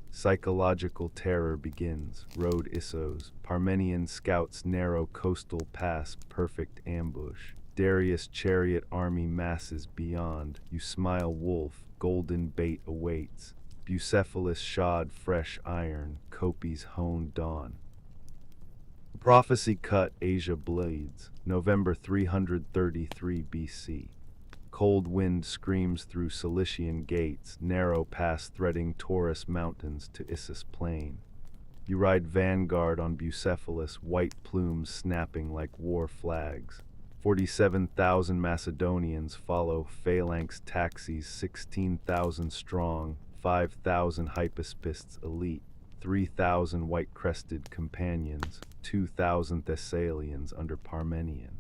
A: Psychological terror begins, road Issos, Parmenion scouts narrow coastal pass, perfect ambush. Darius chariot army masses beyond, you smile wolf, golden bait awaits. Bucephalus shod fresh iron, Copes honed dawn. Prophecy cut, Asia bleeds. November 333 BC. Cold wind screams through Cilician gates, narrow pass threading Taurus mountains to Issus plain. You ride vanguard on Bucephalus, white plumes snapping like war flags. 47,000 Macedonians follow phalanx taxis, 16,000 strong, 5,000 hypaspists elite, 3,000 white-crested companions, 2,000 Thessalians under Parmenion.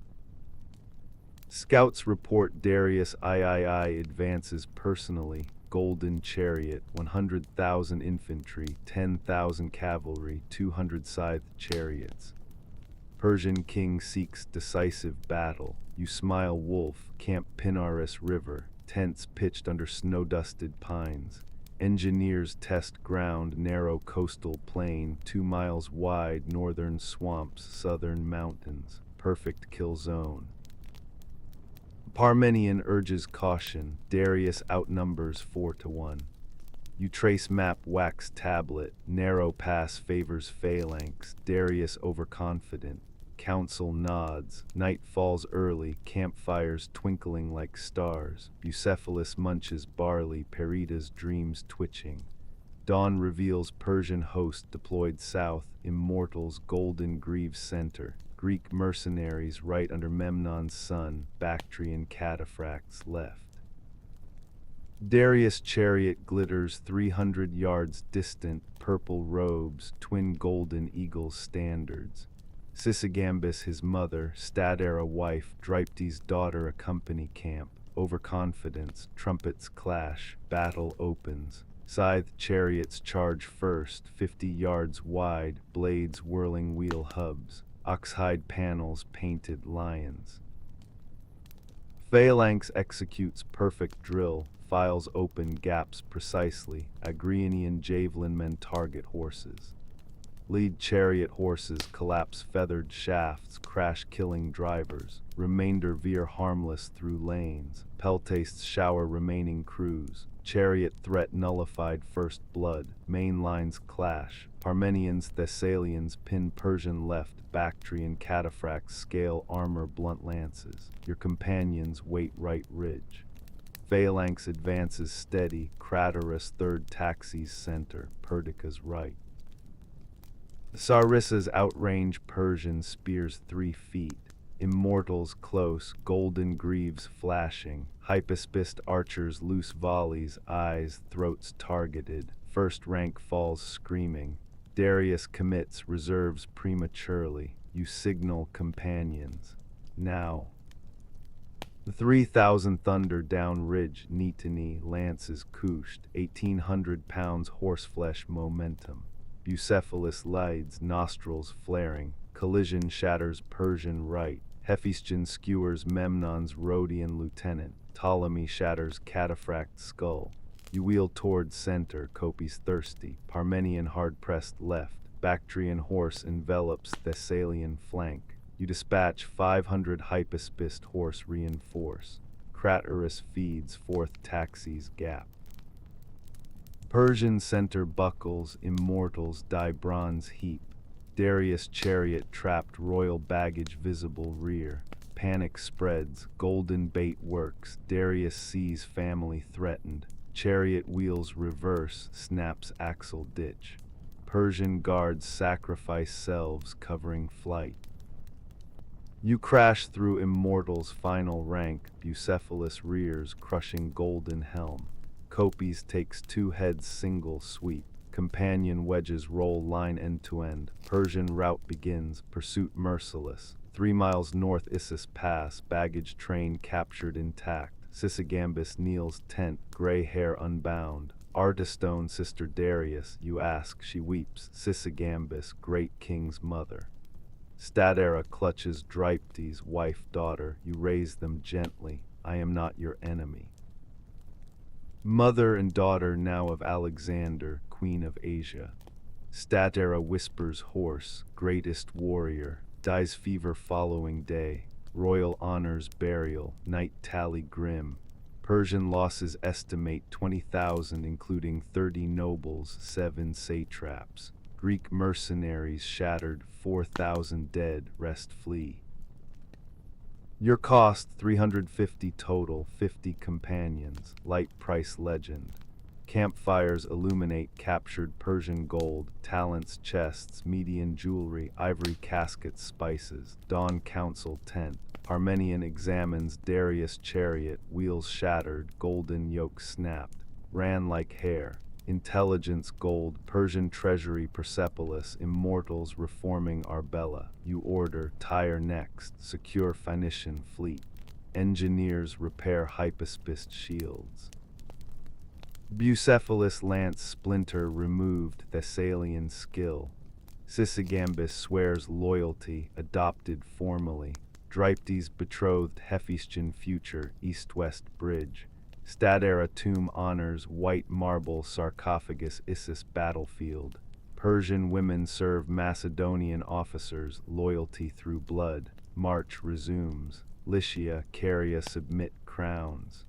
A: Scouts report Darius III advances personally, golden chariot, 100,000 infantry, 10,000 cavalry, 200 scythed chariots. Persian king seeks decisive battle. You smile wolf, camp Pinaris river, tents pitched under snow-dusted pines. Engineers test ground, narrow coastal plain, 2 miles wide, northern swamps, southern mountains, perfect kill zone. Parmenion urges caution, Darius outnumbers 4-1. You trace map wax tablet, narrow pass favors phalanx, Darius overconfident. Council nods, night falls early, campfires twinkling like stars. Bucephalus munches barley, Peritas dreams twitching. Dawn reveals Persian host deployed south, immortals golden greaves center. Greek mercenaries right under Memnon's sun, Bactrian cataphracts left. Darius' chariot glitters 300 yards distant, purple robes, twin golden eagles standards. Sisygambis his mother, Stadera wife, Dryptes' daughter accompany camp. Overconfidence, trumpets clash, battle opens. Scythed chariots charge first, 50 yards wide, blades whirling wheel hubs. Oxhide panels, painted lions. Phalanx executes perfect drill, files open gaps precisely. Agrianian javelin men target horses. Lead chariot horses collapse feathered shafts, crash killing drivers. Remainder veer harmless through lanes. Peltastes shower remaining crews. Chariot threat nullified first blood. Main lines clash. Parmenians, Thessalians pin Persian left. Bactrian cataphracts scale armor blunt lances. Your companions wait right ridge. Phalanx advances steady. Craterus third taxis center. Perdica's right. Sarissa's outrange Persian spears 3 feet. Immortals close, golden greaves flashing. Hypaspist archers loose volleys, eyes, throats targeted. First rank falls screaming. Darius commits, reserves prematurely. You signal companions. Now. The 3,000 thunder down ridge, knee to knee, lances couched, 1,800 pounds horseflesh momentum. Bucephalus lides, nostrils flaring. Collision shatters Persian right. Hephaestion skewers Memnon's Rhodian lieutenant. Ptolemy shatters cataphract skull. You wheel toward center, Copes thirsty. Parmenion hard-pressed left. Bactrian horse envelops Thessalian flank. You dispatch 500 hypaspist horse reinforce. Craterus feeds 4th taxis gap. Persian center buckles, immortals die bronze heap. Darius' chariot trapped royal baggage visible rear. Panic spreads, golden bait works. Darius sees family threatened. Chariot wheels reverse, snaps axle ditch. Persian guards sacrifice selves covering flight. You crash through immortals' final rank. Bucephalus rears, crushing golden helm. Copes takes 2 heads single sweep. Companion wedges roll line end to end. Persian rout begins, pursuit merciless. 3 miles north Issus pass, baggage train captured intact. Sisygambis kneels tent, gray hair unbound. Artistone sister Darius, you ask, she weeps. Sisygambis, great king's mother. Stadera clutches Dryptes, wife, daughter. You raise them gently. I am not your enemy. Mother and daughter now of Alexander, queen of Asia. Statera whispers horse, greatest warrior. Dies fever following day. Royal honors burial, night tally grim. Persian losses estimate 20,000 including 30 nobles, 7 satraps. Greek mercenaries shattered, 4,000 dead, rest flee. Your cost 350 total, 50 companions, light price legend. Campfires illuminate captured Persian gold, talents chests, median jewelry, ivory caskets, spices, dawn council tent. Armenian examines Darius' chariot, wheels shattered, golden yoke snapped, ran like hair. Intelligence gold, Persian treasury Persepolis, immortals reforming Arbela. You order, Tyre next, secure Phoenician fleet. Engineers repair hypaspist shields. Bucephalus lance splinter removed, Thessalian skill. Sisygambis swears loyalty, adopted formally. Dryptes betrothed Hephaestion future, east-west bridge. Stadera tomb honors, white marble sarcophagus Issus battlefield. Persian women serve Macedonian officers, loyalty through blood. March resumes. Lycia, Caria submit crowns.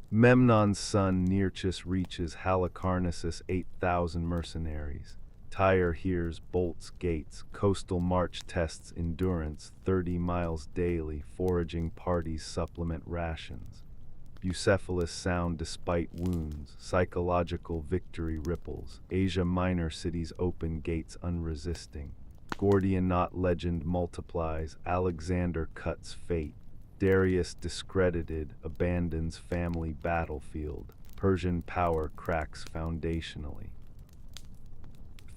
A: Memnon's son Nearchus reaches Halicarnassus 8,000 mercenaries. Tyre hears bolts gates, coastal march tests endurance, 30 miles daily, foraging parties supplement rations. Bucephalus sound despite wounds, psychological victory ripples, Asia Minor cities open gates unresisting. Gordian knot legend multiplies, Alexander cuts fate. Darius discredited, abandons family battlefield. Persian power cracks foundationally.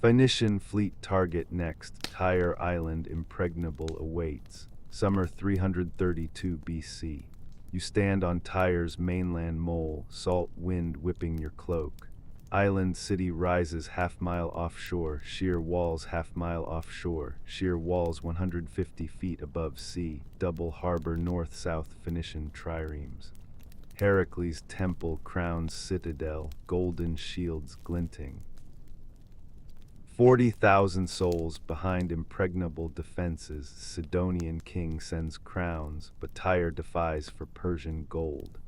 A: Phoenician fleet target next, Tyre island impregnable awaits. Summer 332 BC. You stand on Tyre's mainland mole, salt wind whipping your cloak. Island city rises half-mile offshore, sheer walls half-mile offshore, sheer walls 150 feet above sea, double harbor north-south Phoenician triremes. Heracles' temple crowns citadel, golden shields glinting. 40,000 souls behind impregnable defenses, Sidonian king sends crowns, but Tyre defies for Persian gold.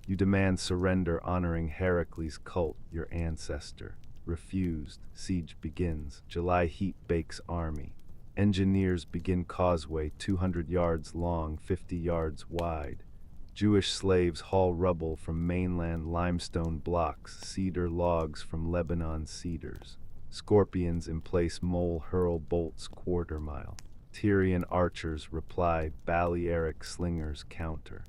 A: You demand surrender honoring Heracles' cult, your ancestor. Refused, siege begins, July heat bakes army. Engineers begin causeway 200 yards long, 50 yards wide. Jewish slaves haul rubble from mainland limestone blocks, cedar logs from Lebanon cedars. Scorpions in place mole hurl bolts quarter-mile. Tyrian archers reply, Balearic slingers counter.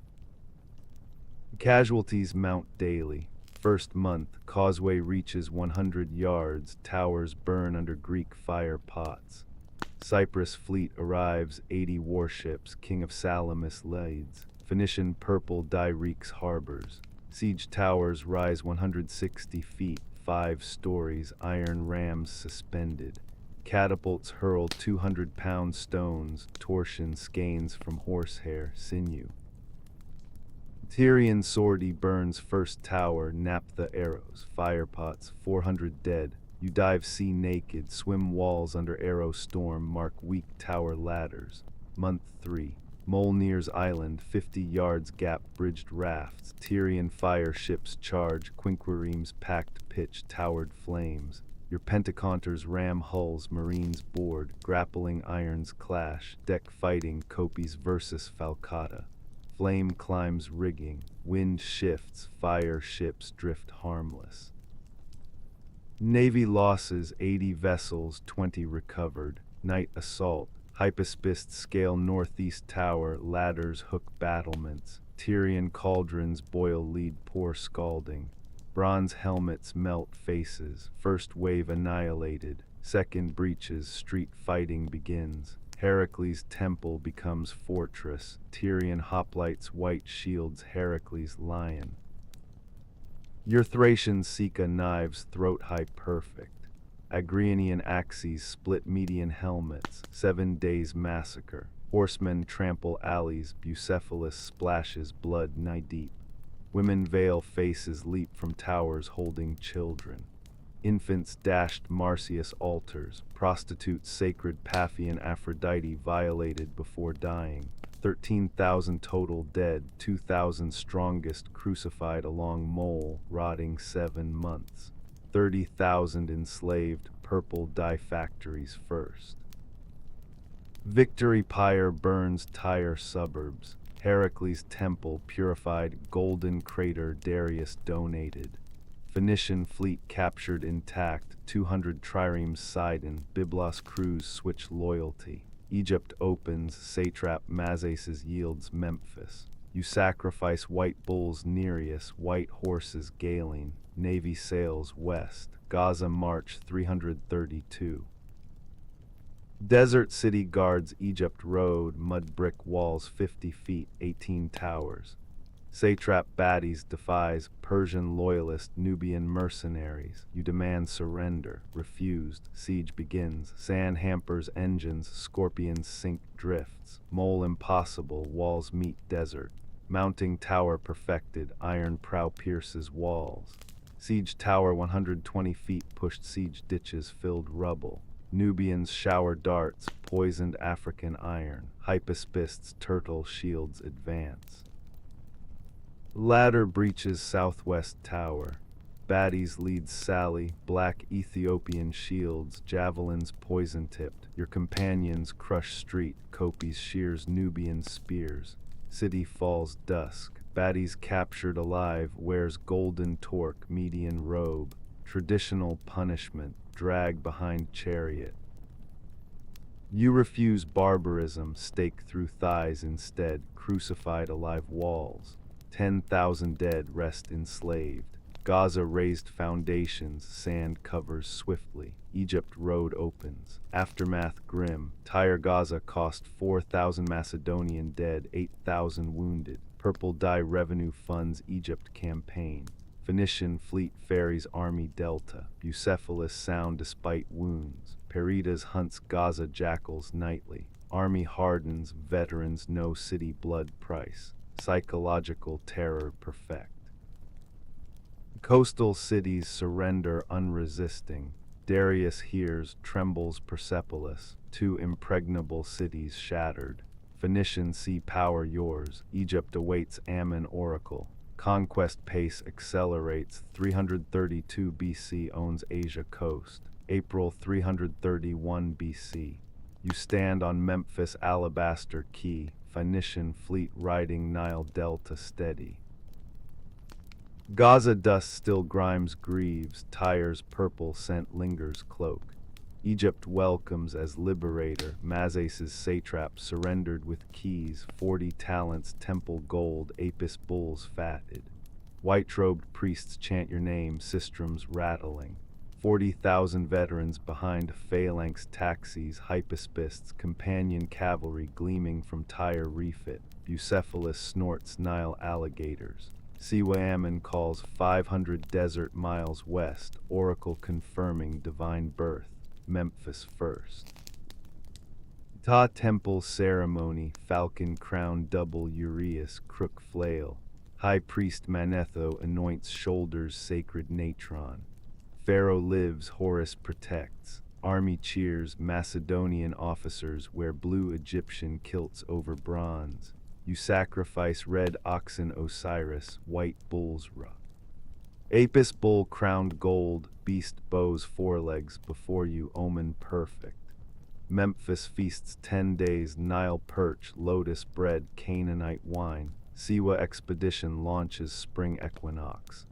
A: Casualties mount daily. First month, causeway reaches 100 yards, towers burn under Greek fire pots. Cyprus fleet arrives, 80 warships, king of Salamis leads. Phoenician purple dye reeks harbors. Siege towers rise 160 feet, 5 stories, iron rams suspended. Catapults hurl 200-pound stones, torsion skeins from horsehair, sinew. Tyrian sortie burns first tower, naphtha arrows, firepots, 400 dead. You dive sea naked, swim walls under arrow storm, mark weak tower ladders. Month 3. Molnir's Island, 50 yards gap, bridged rafts. Tyrian fire ships charge, quinquiremes packed pitch, towered flames. Your pentaconters ram hulls, marines board, grappling irons clash, deck fighting, copies versus falcata. Flame climbs rigging, wind shifts, fire ships drift harmless. Navy losses, 80 vessels, 20 recovered. Night assault. Hypaspists scale northeast tower, ladders hook battlements. Tyrian cauldrons boil lead pour scalding. Bronze helmets melt faces. First wave annihilated. Second breaches, street fighting begins. Heracles' temple becomes fortress. Tyrian hoplites white shields Heracles' lion. Your Thracians Sika knives throat-high perfect. Agrianian axes split median helmets, 7 days massacre. Horsemen trample alleys, Bucephalus splashes blood knee-deep. Women veil faces leap from towers holding children. Infants dashed Marsyas altars, prostitutes sacred Paphian Aphrodite violated before dying. 13,000 total dead, 2,000 strongest crucified along mole, rotting 7 months. 30,000 enslaved, purple dye factories first. Victory pyre burns Tyre suburbs. Heracles' temple purified, golden crater Darius donated. Phoenician fleet captured intact, 200 triremes Sidon, Byblos crews switch loyalty. Egypt opens, satrap Mazaces yields Memphis. You sacrifice white bulls Nereus, white horses Galen, navy sails west. Gaza March 332. Desert city guards Egypt road, mud brick walls 50 feet, 18 towers. Satrap Badis defies Persian loyalist Nubian mercenaries. You demand surrender. Refused. Siege begins. Sand hampers engines. Scorpions sink drifts. Mole impossible. Walls meet desert. Mounting tower perfected. Iron prow pierces walls. Siege tower 120 feet pushed. Siege ditches filled rubble. Nubians shower darts. Poisoned African iron. Hypaspists turtle shields advance. Ladder breaches southwest tower. Baddies leads Sally, black Ethiopian shields, javelins poison-tipped. Your companions crush street, Copes shears Nubian spears. City falls dusk. Baddies captured alive, wears golden torque, median robe. Traditional punishment, drag behind chariot. You refuse barbarism, stake through thighs instead, crucified alive walls. 10,000 dead rest enslaved. Gaza raised foundations, sand covers swiftly. Egypt road opens. Aftermath grim. Tyre Gaza cost 4,000 Macedonian dead, 8,000 wounded. Purple dye revenue funds Egypt campaign. Phoenician fleet ferries army delta. Bucephalus sound despite wounds. Peritas hunts Gaza jackals nightly. Army hardens, veterans no city blood price. Psychological terror perfect. Coastal cities surrender unresisting. Darius hears, trembles Persepolis. 2 impregnable cities shattered. Phoenician sea power yours. Egypt awaits Ammon oracle. Conquest pace accelerates. 332 BC owns Asia coast. April 331 BC. You stand on Memphis alabaster quay. Phoenician fleet riding Nile Delta steady. Gaza dust still grimes grieves, Tyre's purple scent lingers cloak. Egypt welcomes as liberator, Mazaces satrap surrendered with keys, 40 talents temple gold, Apis bulls fatted. White-robed priests chant your name, sistrums rattling. 40,000 veterans behind phalanx taxis, hypaspists, companion cavalry gleaming from Tyre refit. Bucephalus snorts Nile alligators. Siwa Ammon calls 500 desert miles west, oracle confirming divine birth. Memphis first. Ta temple ceremony, falcon crown double uraeus, crook flail. High priest Manetho anoints shoulders sacred natron. Pharaoh lives, Horus protects. Army cheers, Macedonian officers wear blue Egyptian kilts over bronze. You sacrifice red oxen Osiris, white bulls Ra. Apis bull crowned gold, beast bows forelegs before you omen perfect. Memphis feasts 10 days, Nile perch, lotus bread, Canaanite wine. Siwa expedition launches spring equinox.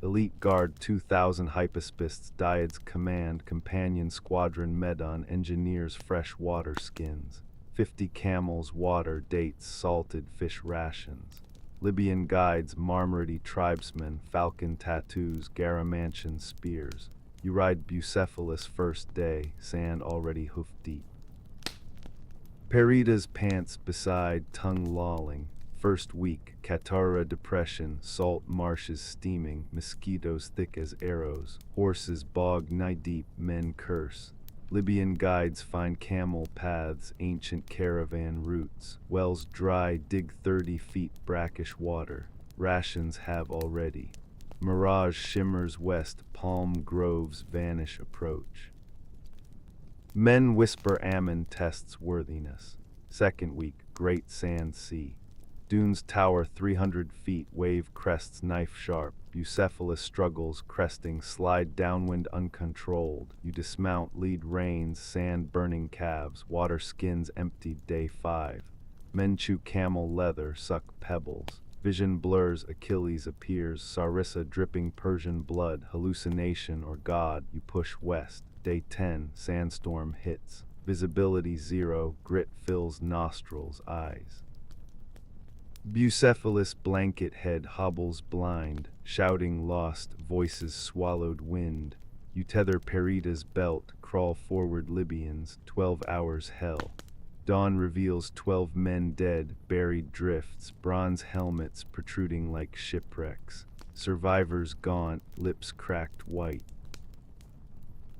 A: Elite guard 2,000 hypaspists, Dyads command, companion squadron Medon engineers fresh water skins. 50 camels, water, dates, salted fish rations. Libyan guides, Marmarity tribesmen, falcon tattoos, Garamantian spears. You ride Bucephalus first day, sand already hoof deep. Peritas pants beside, tongue lolling. First week, Katara depression, salt marshes steaming, mosquitoes thick as arrows. Horses bog knee-deep, men curse. Libyan guides find camel paths, ancient caravan routes. Wells dry, dig 30 feet brackish water. Rations have already. Mirage shimmers west, palm groves vanish approach. Men whisper Ammon tests worthiness. Second week, great sand sea. Dunes tower 300 feet, wave crests knife sharp. Bucephalus struggles, cresting, slide downwind uncontrolled. You dismount, lead reins, sand burning calves, water skins emptied day 5. Men chew camel leather, suck pebbles. Vision blurs, Achilles appears, Sarissa dripping Persian blood, hallucination or God, you push west. Day 10, sandstorm hits. Visibility 0, grit fills nostrils, eyes. Bucephalus blanket head hobbles blind, shouting lost, voices swallowed wind. You tether Perida's belt, crawl forward Libyans, 12 hours hell. Dawn reveals 12 men dead, buried drifts, bronze helmets protruding like shipwrecks. Survivors gaunt, lips cracked white.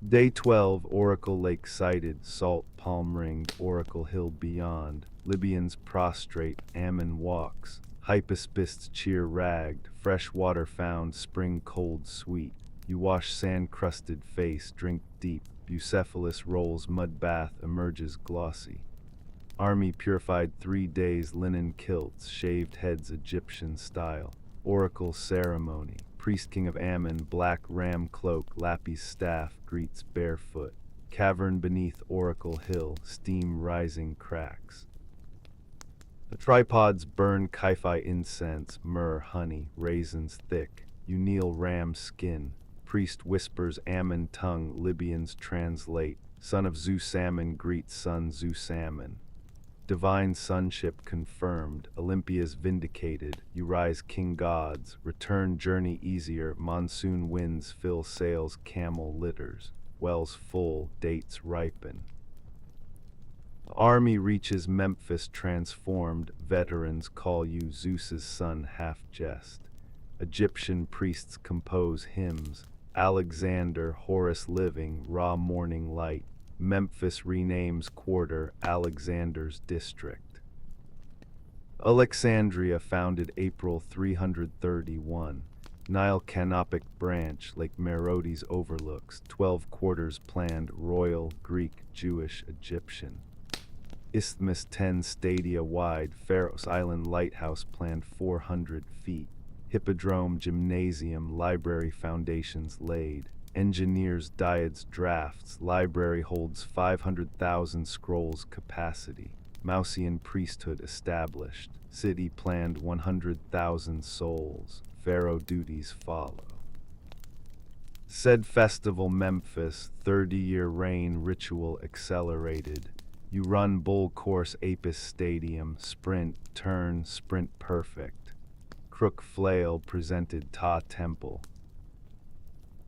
A: Day 12, Oracle Lake sighted, salt palm ringed, Oracle Hill beyond. Libyans prostrate, Ammon walks. Hypaspists cheer ragged, fresh water found, spring cold sweet. You wash sand-crusted face, drink deep. Bucephalus rolls mud bath, emerges glossy. Army purified 3 days, linen kilts, shaved heads Egyptian style. Oracle ceremony. Priest king of Ammon, black ram cloak, lapis staff, greets barefoot. Cavern beneath Oracle Hill, steam rising cracks. The tripods burn Kaiphai incense, myrrh, honey, raisins thick. You kneel ram skin. Priest whispers Ammon tongue, Libyans translate. Son of Zeus Ammon greets son Zeus Ammon. Divine sonship confirmed, Olympia's vindicated, you rise king gods, return journey easier, monsoon winds fill sails, camel litters, wells full, dates ripen. Army reaches Memphis transformed, veterans call you Zeus's son half jest. Egyptian priests compose hymns, Alexander, Horus living, raw morning light. Memphis renames quarter, Alexander's district. Alexandria founded April 331. Nile canopic branch, Lake Merodes overlooks, 12 quarters planned, royal, Greek, Jewish, Egyptian. Isthmus 10 stadia wide, Pharos Island lighthouse planned 400 feet. Hippodrome, gymnasium, library foundations laid. Engineers dyads drafts, library holds 500,000 scrolls capacity. Mausian priesthood established, city planned 100,000 souls, pharaoh duties follow. Said festival Memphis, 30-year reign ritual accelerated. You run bull course Apis Stadium, sprint, turn, sprint perfect. Crook flail presented Ta Temple.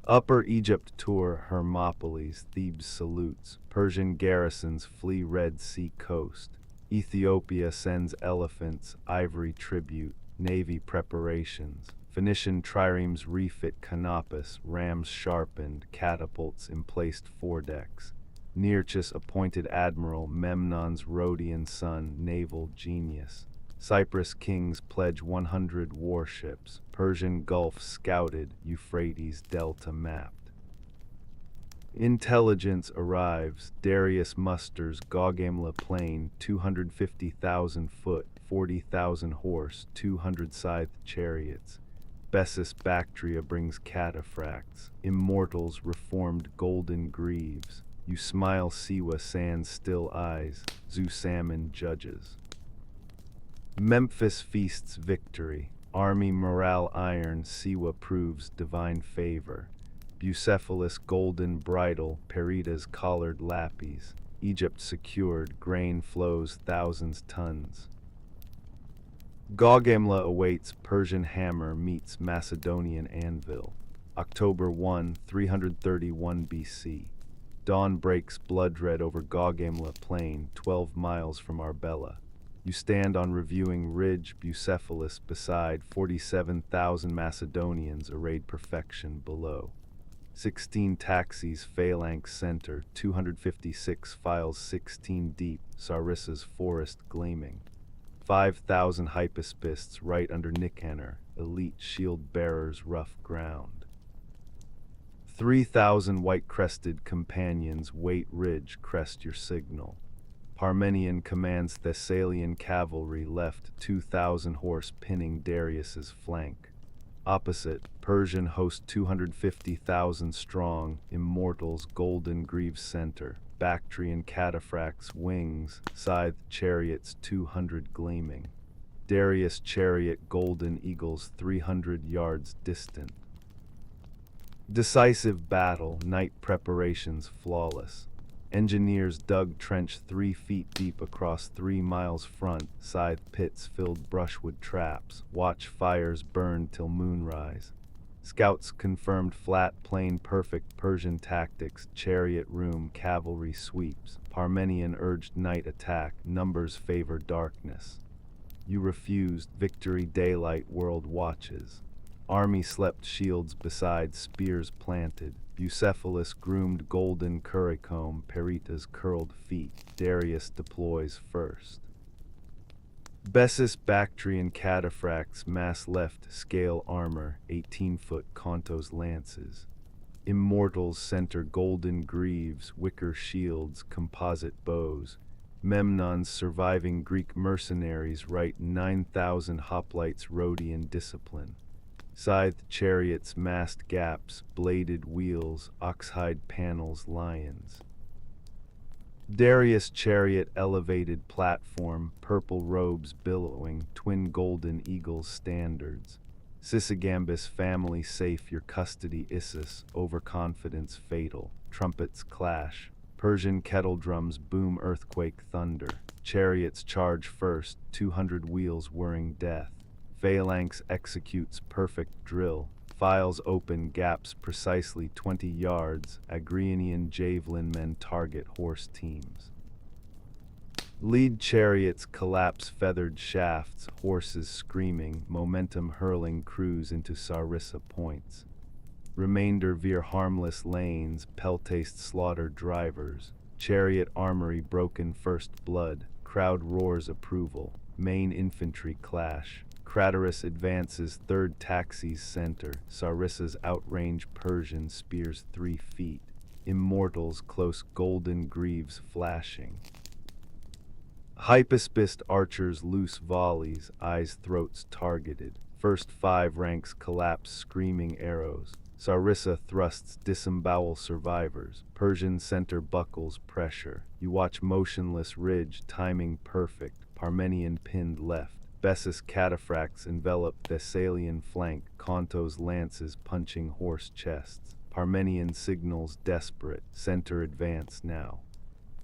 A: Upper Egypt tour Hermopolis, Thebes salutes, Persian garrisons flee Red Sea coast. Ethiopia sends elephants, ivory tribute, navy preparations. Phoenician triremes refit Canopus, rams sharpened, catapults emplaced foredecks. Nearchus appointed admiral, Memnon's Rhodian son, naval genius. Cyprus kings pledge 100 warships, Persian Gulf scouted, Euphrates Delta mapped. Intelligence arrives, Darius musters Gaugamela plain, 250,000 foot, 40,000 horse, 200 scythed chariots. Bessus Bactria brings cataphracts, immortals reformed golden greaves. You smile Siwa sands still eyes, Zeus Ammon judges. Memphis feasts victory, army morale iron, Siwa proves divine favor. Bucephalus golden bridle, Perida's collared lapis. Egypt secured, grain flows thousands tons. Gaugamela awaits, Persian hammer meets Macedonian anvil. October 1, 331 BC. Dawn breaks blood red over Gaugamela plain, 12 miles from Arbela. You stand on reviewing ridge, Bucephalus beside, 47,000 Macedonians arrayed perfection below. 16 taxis, Phalanx center, 256 files 16 deep, Sarissa's forest gleaming. 5,000 hypaspists right under Nicanor, elite shield bearers rough ground. 3,000 white-crested companions wait ridge crest your signal. Parmenion commands Thessalian cavalry left 2,000 horse pinning Darius's flank. Opposite, Persian host 250,000 strong, immortals Golden Greaves center, Bactrian cataphracts wings, scythed chariots 200 gleaming. Darius chariot golden eagles 300 yards distant. Decisive battle, night preparations flawless. Engineers dug trench 3 feet deep across 3 miles front, scythe pits filled brushwood traps, watch fires burned till moonrise. Scouts confirmed flat plain perfect Persian tactics, chariot room cavalry sweeps. Parmenion urged night attack, numbers favor darkness. You refused, victory daylight world watches. Army slept shields beside spears planted. Bucephalus groomed golden currycomb, Perita's curled feet. Darius deploys first. Bessus Bactrian cataphracts mass left scale armor, 18-foot Contos lances. Immortals center golden greaves, wicker shields, composite bows. Memnon's surviving Greek mercenaries write 9,000 hoplites Rhodian discipline. Scythed chariots mast gaps, bladed wheels, oxhide panels lions. Darius chariot elevated platform, purple robes billowing, twin golden eagles standards. Sisygambus family safe your custody Issus, overconfidence fatal, trumpets clash. Persian kettle drums boom earthquake thunder. Chariots charge first, 200 wheels whirring death. Phalanx executes perfect drill. Files open gaps precisely 20 yards. Agrianian javelin men target horse teams. Lead chariots collapse feathered shafts, horses screaming, momentum hurling crews into Sarissa points. Remainder veer harmless lanes, peltaste slaughter drivers. Chariot armory broken first blood, crowd roars approval. Main infantry clash. Craterus advances third taxis center. Sarissa's outrange Persian spears 3 feet. Immortals close golden greaves flashing. Hypaspist archers loose volleys, eyes throats targeted. First 5 ranks collapse screaming arrows. Sarissa thrusts disembowel survivors. Persian center buckles pressure. You watch motionless ridge, timing perfect. Parmenion pinned left. Bessus cataphracts envelop Thessalian flank. Contos lances punching horse chests. Parmenion signals desperate. Center advance now.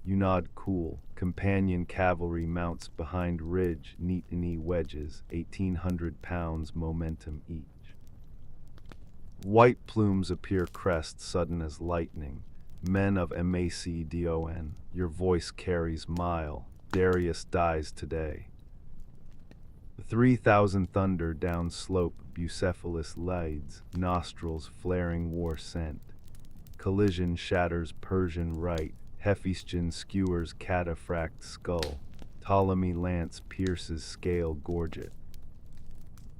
A: You nod cool. Companion cavalry mounts behind ridge. Neat knee wedges. 1,800 pounds momentum each. White plumes appear crest sudden as lightning. Men of Macedon, your voice carries mile. Darius dies today. 3,000 thunder down slope, Bucephalus leads, nostrils flaring war scent. Collision shatters Persian right, Hephaestion skewers cataphract skull. Ptolemy lance pierces scale gorget.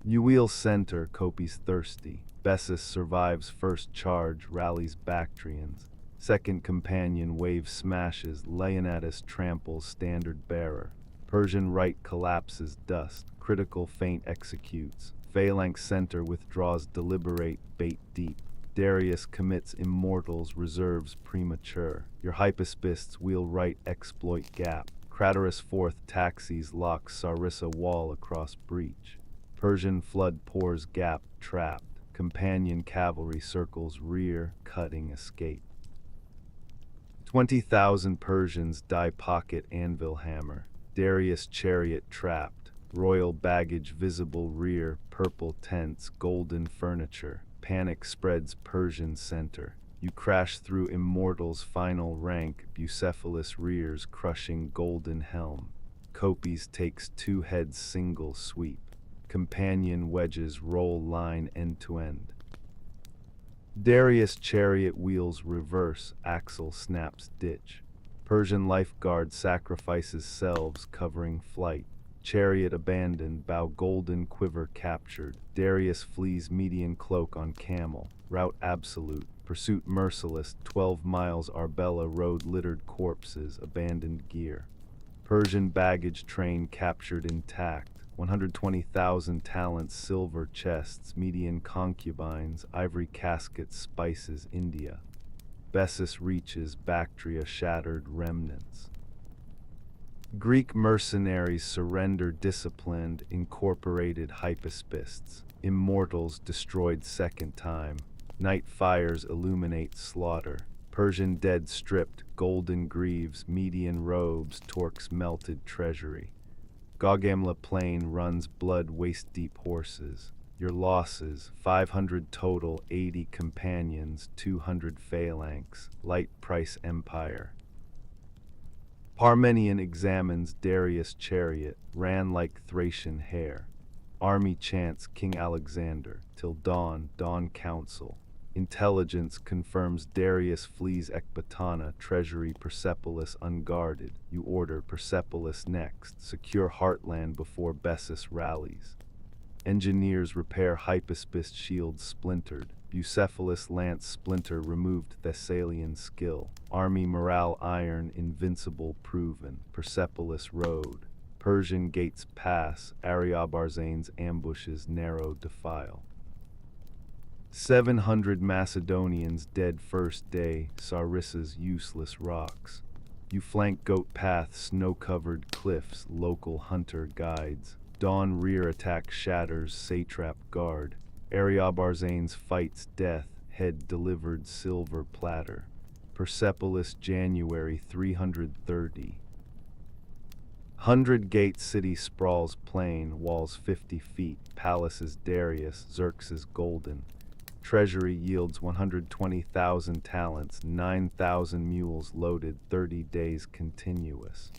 A: Euil center, Copes thirsty. Bessus survives first charge, rallies Bactrians. Second companion wave smashes, Leonatus tramples standard bearer. Persian right collapses dust, critical feint executes. Phalanx center withdraws deliberate, bait deep. Darius commits immortals, reserves premature. Your hypaspists wheel right exploit gap. Craterus fourth taxis locks Sarissa wall across breach. Persian flood pours gap, trapped. Companion cavalry circles rear, cutting escape. 20,000 Persians die pocket anvil hammer. Darius chariot trapped. Royal baggage visible rear, purple tents, golden furniture. Panic spreads Persian center. You crash through immortals final rank. Bucephalus rears, crushing golden helm. Copes takes 2 heads single sweep. Companion wedges roll line end to end. Darius chariot wheels reverse, axle snaps ditch. Persian lifeguard sacrifices selves covering flight. Chariot abandoned, bow golden quiver captured. Darius flees median cloak on camel. Route absolute, pursuit merciless. 12 miles Arbella road littered corpses, abandoned gear. Persian baggage train captured intact. 120,000 talents, silver chests, Median concubines, ivory caskets, spices, India. Bessus reaches, Bactria shattered remnants. Greek mercenaries surrender, disciplined, incorporated hypaspists. Immortals destroyed second time. Night fires illuminate slaughter. Persian dead stripped, golden greaves, Median robes, Turks melted treasury. Gaugamela plain runs blood waist-deep horses. Your losses, 500 total, 80 companions, 200 phalanx, light price empire. Parmenion examines Darius' chariot, ran like Thracian hare. Army chants King Alexander, till dawn, dawn council. Intelligence confirms Darius flees Ecbatana, treasury Persepolis unguarded. You order Persepolis next, secure heartland before Bessus rallies. Engineers repair hypaspist shields splintered. Bucephalus lance splinter removed Thessalian skill. Army morale iron invincible proven. Persepolis road. Persian gates pass. Ariobarzanes ambushes narrow defile. 700 Macedonians dead first day. Sarissa's useless rocks. You flank goat path, snow-covered cliffs, local hunter guides. Dawn rear attack shatters, satrap guard. Ariobarzanes fights death, head delivered silver platter. Persepolis January 330. 100 Gate city sprawls plain, walls 50 feet, palaces Darius, Xerxes golden. Treasury yields 120,000 talents, 9,000 mules loaded, 30 days continuous.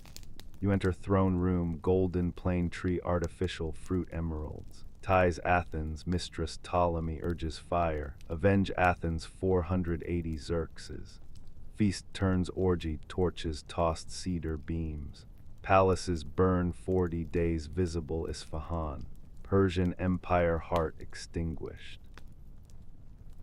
A: You enter throne room, golden plane tree, artificial fruit emeralds. Ties Athens, mistress Ptolemy urges fire. Avenge Athens 480 Xerxes. Feast turns orgy, torches tossed cedar beams. Palaces burn 40 days visible Isfahan. Persian Empire heart extinguished.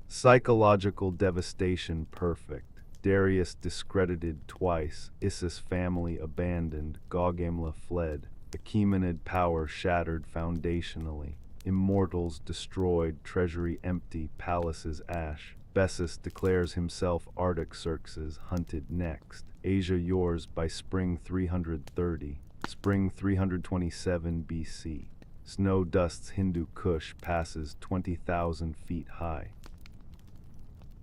A: Psychological devastation perfect. Darius discredited twice, Issus family abandoned, Gaugamela fled, Achaemenid power shattered foundationally, immortals destroyed, treasury empty, palaces ash. Bessus declares himself Artaxerxes, hunted next. Asia yours by spring 330, spring 327 BC. Snow dusts Hindu Kush passes 20,000 feet high.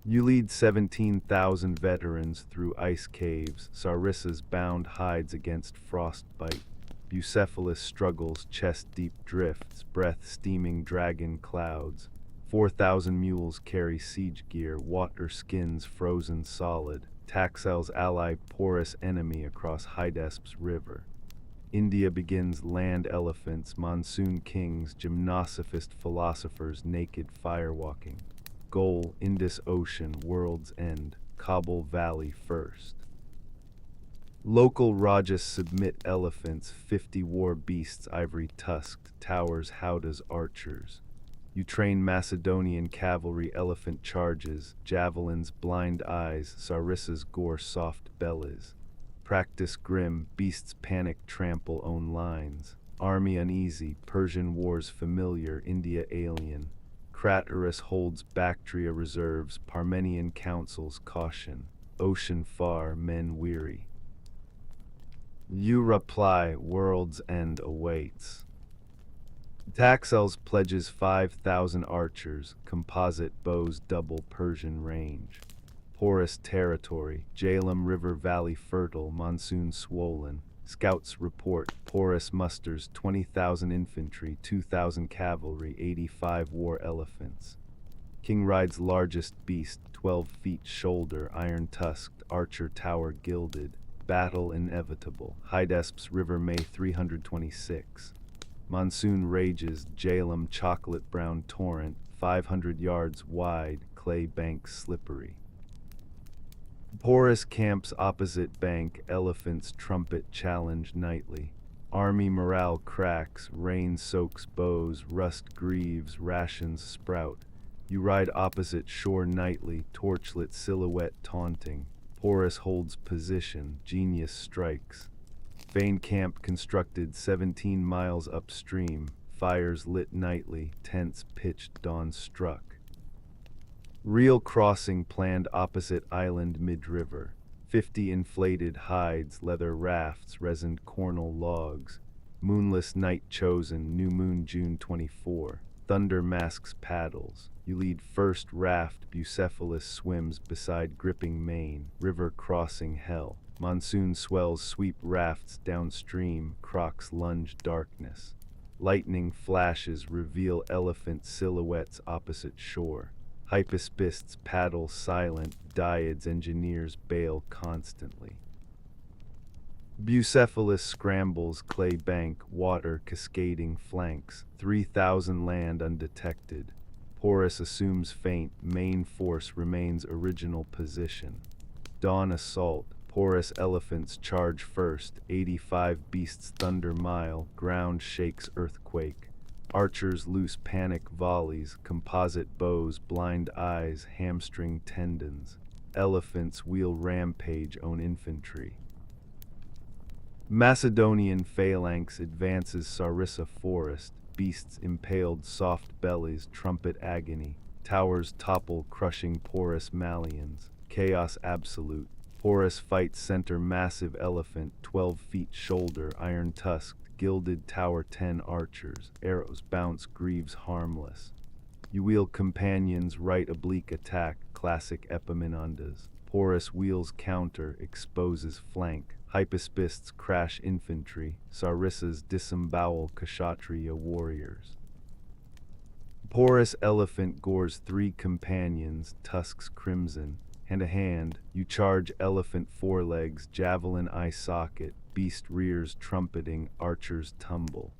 A: You lead 17,000 veterans through ice caves. Sarissa's bound hides against frostbite. Bucephalus struggles, chest-deep drifts, breath steaming dragon clouds. 4,000 mules carry siege gear, water skins frozen solid. Taxel's ally, porous enemy across Hydesp's river. India begins land elephants, monsoon kings, gymnosophist philosophers, naked firewalking. Goal, Indus Ocean, world's end, Kabul Valley first. Local Rajas submit elephants, 50 war beasts, ivory tusked, towers howdahs archers. You train Macedonian cavalry, elephant charges, javelins, blind eyes, Sarissa's gore, soft bellies. Practice grim, beasts panic, trample own lines. Army uneasy, Persian wars familiar, India alien. Craterus holds Bactria reserves, Parmenion councils caution. Ocean far, men weary. You reply, world's end awaits. Taxel's pledges 5,000 archers, composite bows double Persian range. Porous territory, Jhelum River Valley fertile, monsoon swollen. Scouts report, Porus musters 20,000 infantry, 2,000 cavalry, 85 war elephants. King rides largest beast, 12 feet shoulder, iron tusked, archer tower gilded. Battle inevitable, Hydesp's River May 326. Monsoon rages, Jhelum chocolate brown torrent, 500 yards wide, clay banks slippery. Porous camps opposite bank, elephants trumpet challenge nightly. Army morale cracks, rain soaks bows, rust grieves, rations sprout. You ride opposite shore nightly, torchlit silhouette taunting. Porus holds position, genius strikes. Vane camp constructed 17 miles upstream. Fires lit nightly, tents pitched, dawn struck. Real crossing planned opposite island mid-river. 50 inflated hides, leather rafts, resined cornel logs. Moonless night chosen, new moon June 24. Thunder masks paddles. You lead first raft, Bucephalus swims beside gripping mane. River crossing hell. Monsoon swells sweep rafts downstream, crocs lunge darkness. Lightning flashes reveal elephant silhouettes opposite shore. Hypaspists paddle silent, Dyads engineers bail constantly. Bucephalus scrambles clay bank, water cascading flanks, 3,000 land undetected. Porus assumes feint, main force remains original position. Dawn assault, Porus elephants charge first, 85 beasts thunder mile, ground shakes earthquake. Archers loose panic volleys, composite bows, blind eyes, hamstring tendons. Elephants wheel rampage on infantry. Macedonian phalanx advances Sarissa forest, beasts impaled soft bellies, trumpet agony. Towers topple crushing porous Malians, chaos absolute. Porus fights center massive elephant, 12 feet shoulder, iron tusked, gilded tower 10 archers, arrows bounce grieves harmless. You wheel companions right oblique attack, classic Epaminondas. Porus wheels counter, exposes flank. Hypaspists crash infantry, Sarissas disembowel Kshatriya warriors. Porus elephant gores 3 companions, tusks crimson. Hand to hand, you charge elephant forelegs, javelin eye socket, beast rears trumpeting, archers tumble.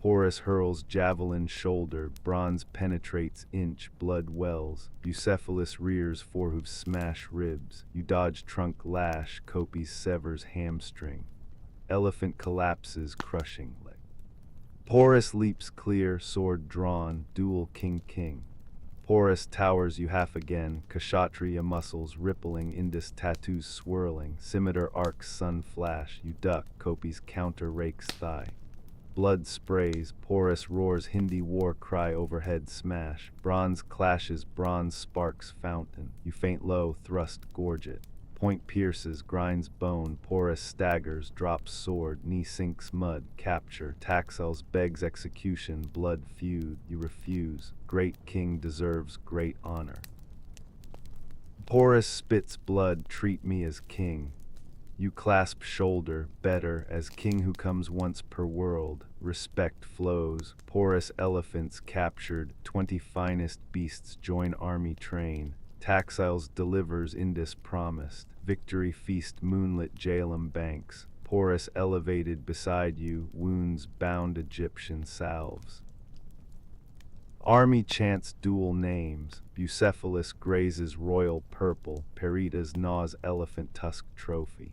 A: Porus hurls javelin shoulder, bronze penetrates inch, blood wells. Bucephalus rears forehooves smash ribs. You dodge trunk lash, Copes severs hamstring. Elephant collapses, crushing leg. Porus leaps clear, sword drawn, duel king. Porus towers you half again, Kshatriya muscles rippling, Indus tattoos swirling, scimitar arcs sun flash, you duck, Copes counter rakes thigh. Blood sprays, Porus roars Hindi war cry overhead smash, bronze clashes, bronze sparks fountain, you faint low, thrust gorge it. Point pierces, grinds bone, Porus staggers, drops sword, knee sinks mud, capture, Taxels begs execution, blood feud, you refuse, great king deserves great honor. Porus spits blood, treat me as king. You clasp shoulder, better, as king who comes once per world, respect flows, Porus elephants captured, 20 finest beasts join army train. Taxels delivers Indus promised, victory feast moonlit Jalem banks, Porus elevated beside you, wounds bound Egyptian salves. Army chants dual names, Bucephalus grazes royal purple, Peritas gnaws elephant tusk trophy.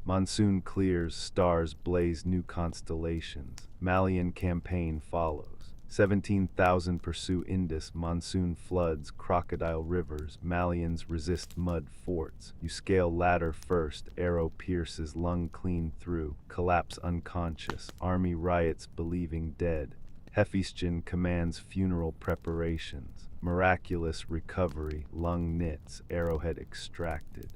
A: Monsoon clears, stars blaze new constellations, Malian campaign follows. 17,000 pursue Indus, monsoon floods, crocodile rivers, Malians resist mud forts. You scale ladder first, arrow pierces lung clean through, collapse unconscious, army riots believing dead. Hephaestion commands funeral preparations, miraculous recovery, lung knits, arrowhead extracted.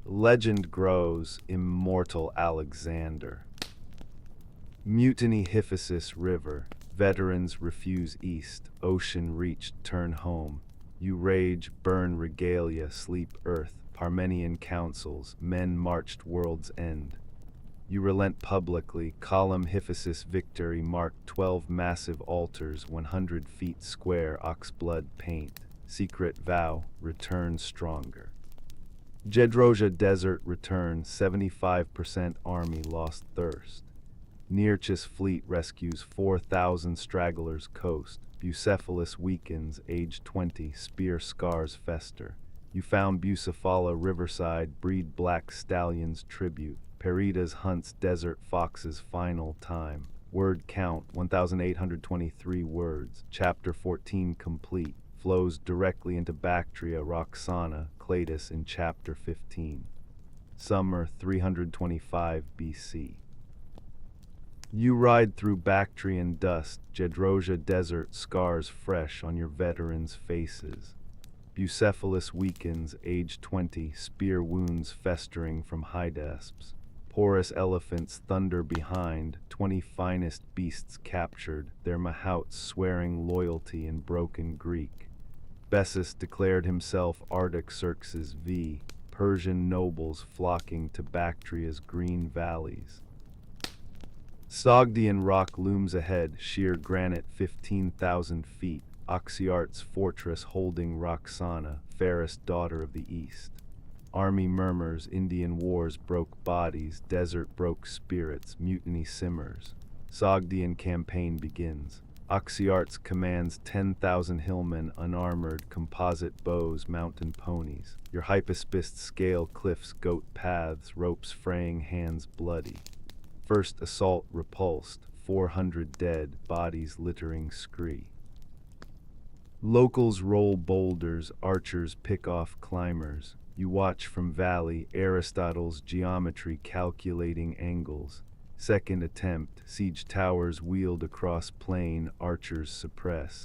A: Legend grows, immortal Alexander. Mutiny Hephaestus River, veterans refuse east, ocean reached turn home. You rage, burn regalia, sleep earth, Parmenian councils, men marched world's end. You relent publicly, column Hephaestus victory marked 12 massive altars, 100 feet square, oxblood paint, secret vow, return stronger. Jedrosia desert return, 75% army lost thirst. Nearchus fleet rescues 4,000 stragglers coast. Bucephalus weakens, age 20, spear scars fester. You found Bucephala riverside, breed black stallions tribute. Peritas hunts desert foxes final time. Word count, 1,823 words. Chapter 14 complete. Flows directly into Bactria, Roxana, Cletus in Chapter 15. Summer 325 BC. You ride through Bactrian dust, Jedrosia desert scars fresh on your veterans' faces. Bucephalus weakens, age 20, spear wounds festering from hydasps. Porous elephants thunder behind, 20 finest beasts captured, their mahouts swearing loyalty in broken Greek. Bessus declared himself Artaxerxes V, Persian nobles flocking to Bactria's green valleys. Sogdian rock looms ahead, sheer granite 15,000 feet, Oxyart's fortress holding Roxana, fairest daughter of the East. Army murmurs, Indian wars broke bodies, desert broke spirits, mutiny simmers. Sogdian campaign begins. Oxyart's commands 10,000 hillmen, unarmored, composite bows, mountain ponies. Your hypaspist scale cliffs, goat paths, ropes fraying, hands bloody. First assault repulsed, 400 dead, bodies littering scree. Locals roll boulders, archers pick off climbers. You watch from valley, Aristotle's geometry calculating angles. Second attempt, siege towers wheeled across plain, archers suppress.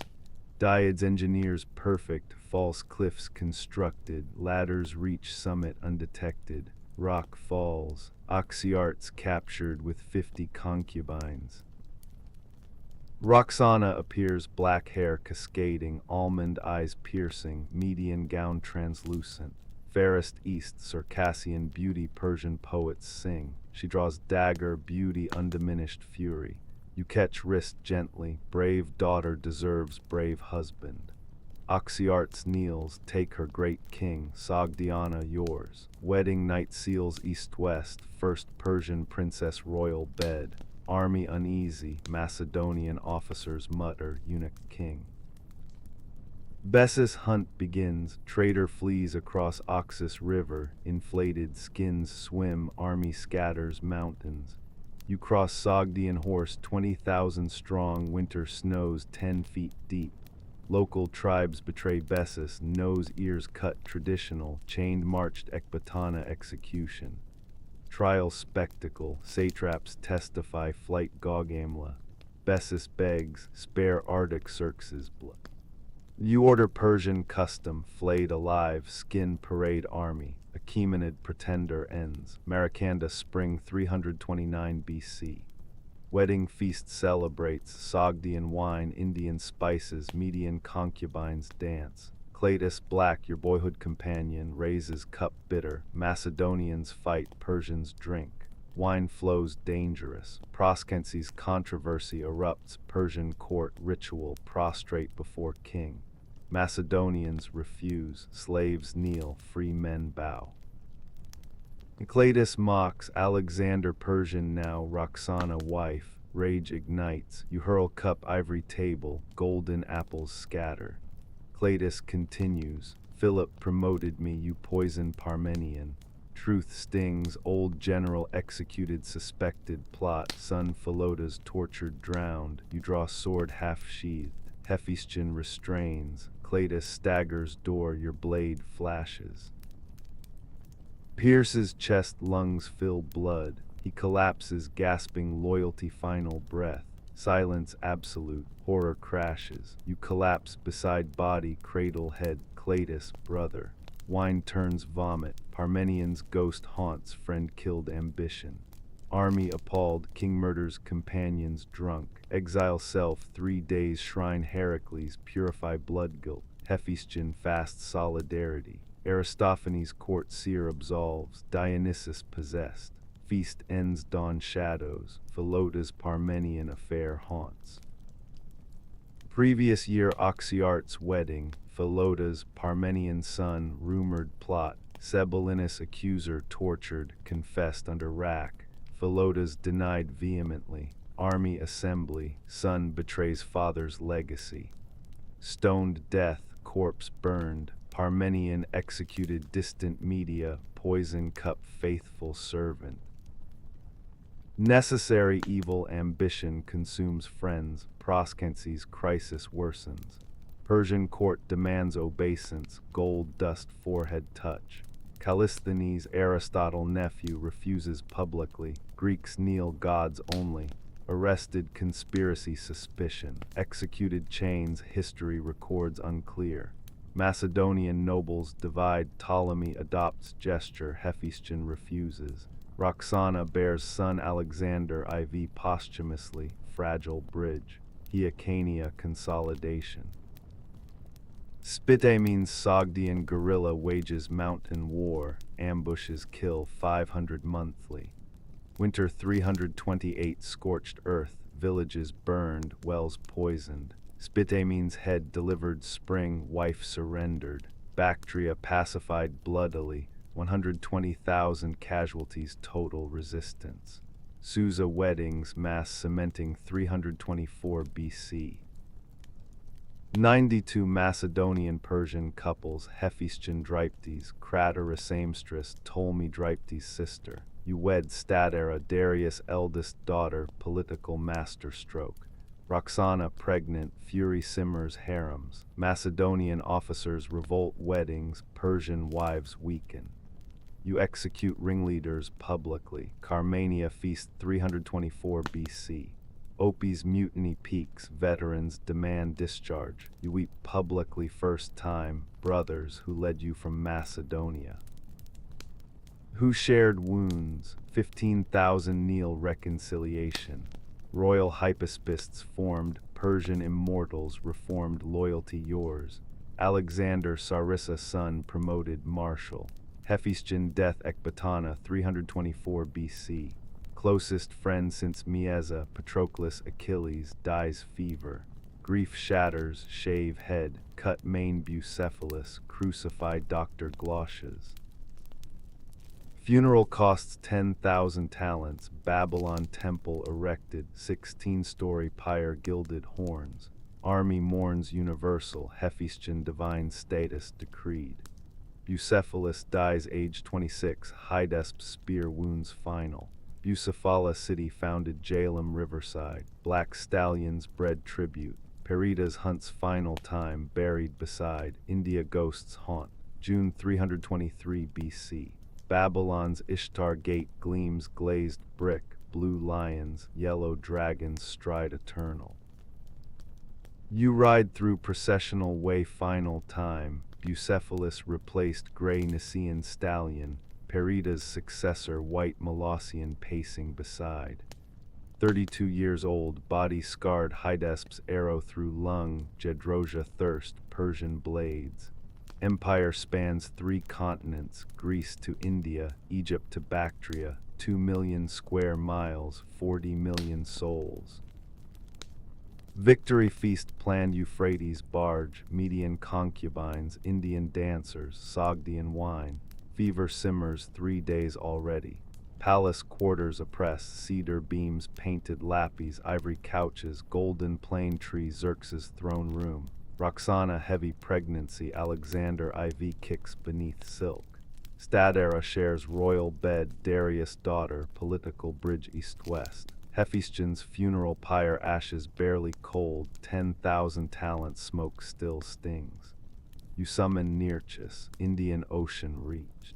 A: Diad's engineers perfect, false cliffs constructed, ladders reach summit undetected. Rock falls, Oxyart's captured with 50 concubines. Roxana appears, black hair cascading, almond eyes piercing, median gown translucent. Fairest East, Circassian beauty Persian poets sing. She draws dagger, beauty undiminished fury. You catch wrist gently, brave daughter deserves brave husband. Oxyart's kneels, take her great king, Sogdiana yours. Wedding night seals east-west, first Persian princess royal bed. Army uneasy, Macedonian officers mutter, eunuch king. Bessus hunt begins, traitor flees across Oxus river, inflated skins swim, army scatters mountains. You cross Sogdian horse 20,000 strong, winter snows 10 feet deep. Local tribes betray Bessus, nose ears cut traditional, chained marched Ecbatana execution. Trial spectacle, satraps testify flight Gaugamela. Bessus begs, spare Artaxerxes' blood. You order Persian custom, flayed alive, skin parade army. Achaemenid pretender ends. Maracanda spring 329 BC. Wedding feast celebrates, Sogdian wine, Indian spices, Median concubines dance. Cletus black, your boyhood companion, raises cup bitter. Macedonians fight, Persians drink. Wine flows dangerous. Proskensi's controversy erupts, Persian court ritual, prostrate before king. Macedonians refuse, slaves kneel, free men bow. Cletus mocks, Alexander Persian now, Roxana wife, rage ignites, you hurl cup ivory table, golden apples scatter. Cletus continues, Philip promoted me, you poison Parmenian. Truth stings, old general executed suspected plot, son Philotas tortured drowned, you draw sword half sheathed. Hephaestion restrains, Cletus staggers door, your blade flashes. Pierces chest, lungs fill blood. He collapses, gasping loyalty final breath. Silence absolute, horror crashes. You collapse beside body, cradle head, Cletus, brother. Wine turns vomit, Parmenian's ghost haunts, friend killed ambition. Army appalled, king murders companions drunk. Exile self, 3 days shrine Heracles, purify blood guilt. Hephaestion fast solidarity. Aristophanes court seer absolves, Dionysus possessed. Feast ends dawn shadows, Philotas Parmenian affair haunts. Previous year Oxyart's wedding, Philotas Parmenian son, rumored plot. Cebulinus accuser tortured, confessed under rack. Philotas denied vehemently. Army assembly, son betrays father's legacy. Stoned death, corpse burned. Parmenian executed, distant media, poison cup faithful servant. Necessary evil ambition consumes friends, Proskensi's crisis worsens. Persian court demands obeisance, gold dust forehead touch. Callisthenes, Aristotle nephew, refuses publicly. Greeks kneel, gods only. Arrested, conspiracy, suspicion. Executed, chains, history records unclear. Macedonian nobles divide, Ptolemy adopts gesture, Hephaestion refuses. Roxana bears son Alexander IV posthumously, fragile bridge. Hyrcania consolidation. Spite means Sogdian guerrilla wages mountain war, ambushes kill 500 monthly. Winter 328 scorched earth, villages burned, wells poisoned. Spite means head delivered spring, wife surrendered. Bactria pacified bloodily, 120,000 casualties total resistance. Susa weddings, mass cementing 324 BC. 92 Macedonian Persian couples, Hephaestion Dryptes, Cratera seamstress, Ptolemy Dryptes' sister. You wed Statera, Darius' eldest daughter, political masterstroke. Roxana pregnant, fury simmers harems. Macedonian officers revolt weddings, Persian wives weaken. You execute ringleaders publicly. Carmania feast 324 BC. Opie's mutiny peaks, veterans demand discharge. You weep publicly first time, brothers who led you from Macedonia. Who shared wounds, 15,000 kneel reconciliation. Royal hypaspists formed, Persian immortals reformed loyalty yours. Alexander Sarissa son promoted marshal. Hephaestion death Ecbatana 324 BC. Closest friend since Mieza, Patroclus Achilles, dies fever. Grief shatters, shave head, cut mane Bucephalus, crucified Dr. Glaucias. Funeral costs 10,000 talents, Babylon temple erected, 16-story pyre gilded horns. Army mourns universal, Hephaestion divine status decreed. Bucephalus dies age 26, Hydesp's spear wounds final. Bucephalus city founded Jalem riverside, black stallions bred tribute. Peridas hunts final time, buried beside, India ghosts haunt, June 323 BC. Babylon's Ishtar gate gleams glazed brick, blue lions, yellow dragons stride eternal. You ride through processional way final time, Bucephalus replaced gray Nicaean stallion, Perida's successor white Molossian pacing beside. 32 years old, body scarred, Hydesp's arrow through lung, Jedrosia thirst, Persian blades. Empire spans 3 continents, Greece to India, Egypt to Bactria, 2 million square miles, 40 million souls. Victory feast planned Euphrates barge, Median concubines, Indian dancers, Sogdian wine. Fever simmers 3 days already. Palace quarters oppressed, cedar beams, painted lapis, ivory couches, golden plane tree, Xerxes' throne room. Roxana heavy pregnancy, Alexander IV kicks beneath silk. Statera shares royal bed, Darius daughter, political bridge east-west. Hephaestion's funeral pyre ashes barely cold, 10,000 talent smoke still stings. You summon Nearchus, Indian Ocean reached.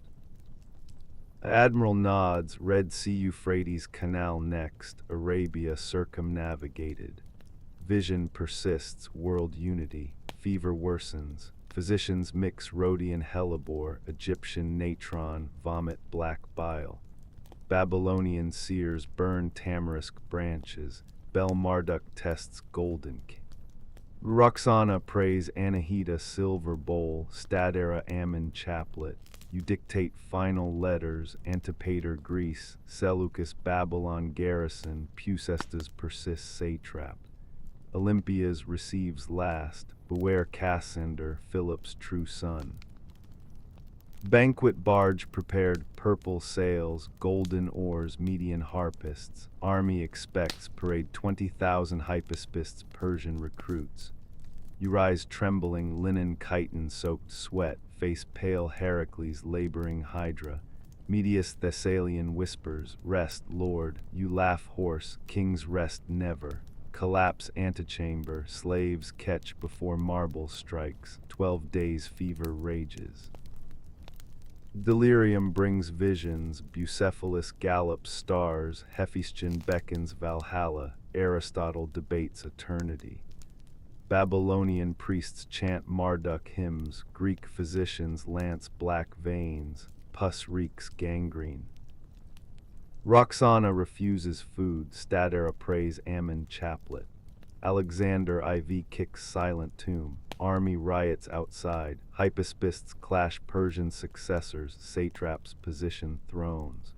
A: Admiral nods, Red Sea Euphrates Canal next, Arabia circumnavigated. Vision persists, world unity, fever worsens. Physicians mix Rhodian hellebore, Egyptian natron, vomit black bile. Babylonian seers burn tamarisk branches, Bel Marduk tests golden. Roxana prays Anahita silver bowl, Statera Ammon chaplet. You dictate final letters, Antipater Greece, Seleucus Babylon garrison, Pusestas persists satrap. Olympias receives last, beware Cassander, Philip's true son. Banquet barge prepared, purple sails, golden oars, Median harpists. Army expects, parade 20,000 hypaspists, Persian recruits. You rise trembling, linen chitin soaked sweat, face pale Heracles laboring Hydra. Medius Thessalian whispers, rest, Lord, you laugh hoarse, kings rest never. Collapse antechamber, slaves catch before marble strikes, 12 days fever rages. Delirium brings visions, Bucephalus gallops stars, Hephaestion beckons Valhalla, Aristotle debates eternity. Babylonian priests chant Marduk hymns, Greek physicians lance black veins, pus reeks gangrene. Roxana refuses food, Statera prays Ammon chaplet. Alexander IV kicks silent tomb, army riots outside, hypaspists clash Persian successors, satraps position thrones.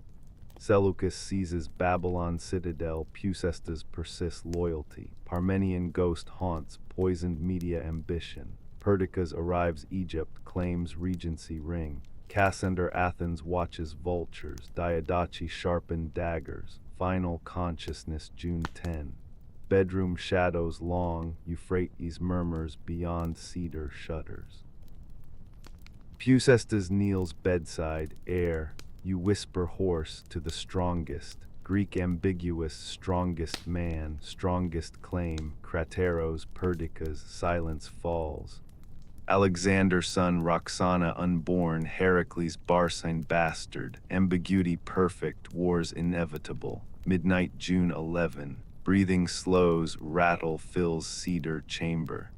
A: Seleucus seizes Babylon citadel, Pusestas persists loyalty, Parmenian ghost haunts poisoned media ambition, Perdiccas arrives Egypt, claims regency ring, Cassander Athens watches vultures, Diadachi sharpened daggers, final consciousness June 10. Bedroom shadows long, Euphrates murmurs beyond cedar shutters. Pusestas kneels bedside, air, you whisper hoarse to the strongest, Greek ambiguous, strongest man, strongest claim, Crateros, Perdiccas, silence falls. Alexander son Roxana unborn, Heracles Barsine bastard, ambiguity perfect, wars inevitable, midnight June 11. Breathing slows, rattle fills cedar chamber.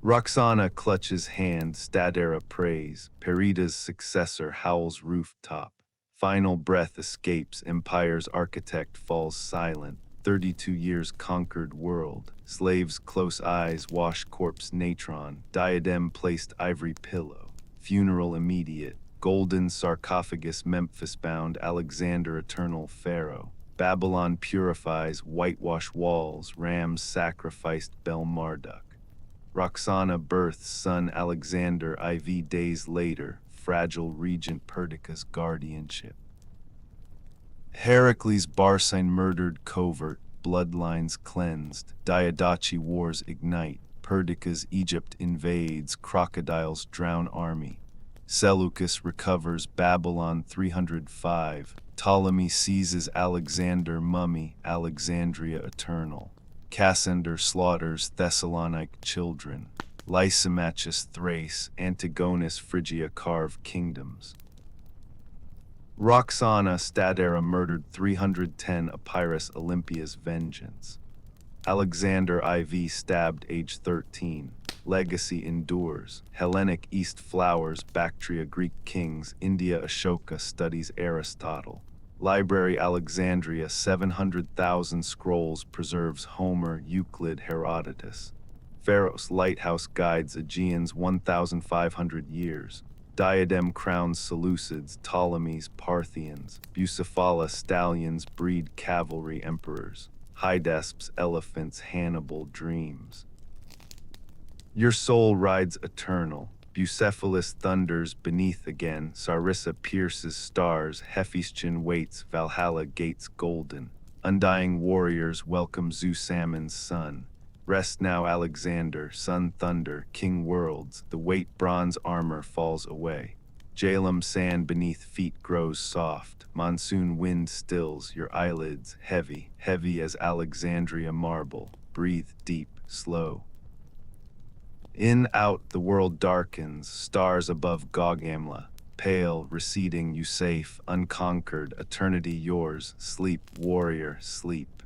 A: Roxana clutches hand, Statera prays, Perida's successor howls rooftop. Final breath escapes, empire's architect falls silent. 32 years conquered world. Slaves close eyes wash corpse natron, diadem placed ivory pillow. Funeral immediate, golden sarcophagus Memphis bound, Alexander eternal pharaoh. Babylon purifies, whitewash walls, rams sacrificed Bel Marduk. Roxana births son Alexander IV days later, fragile regent Perdiccas guardianship. Heracles Barsine murdered covert, bloodlines cleansed, Diadachi wars ignite, Perdiccas Egypt invades, crocodiles drown army. Seleucus recovers Babylon 305, Ptolemy seizes Alexander mummy, Alexandria eternal. Cassander slaughters Thessalonic children. Lysimachus Thrace, Antigonus Phrygia carve kingdoms. Roxana Statera murdered 310 Epirus Olympia's vengeance. Alexander IV stabbed age 13. Legacy endures. Hellenic East flowers, Bactria Greek kings, India Ashoka studies Aristotle. Library Alexandria 700,000 scrolls preserves Homer, Euclid, Herodotus. Pharos lighthouse guides Aegeans 1,500 years. Diadem crowns Seleucids, Ptolemies, Parthians. Bucephalus stallions breed cavalry emperors. Hydesps elephants Hannibal dreams. Your soul rides eternal. Bucephalus thunders beneath again, Sarissa pierces stars, Hephaestion waits, Valhalla gates golden. Undying warriors welcome Zeus-Ammon's son. Rest now Alexander, sun thunder, king worlds, the weight bronze armor falls away. Jalem sand beneath feet grows soft, monsoon wind stills, your eyelids heavy, heavy as Alexandria marble, breathe deep, slow. In, out, the world darkens, stars above Gaugamela, pale, receding, you safe, unconquered, eternity yours, sleep, warrior, sleep.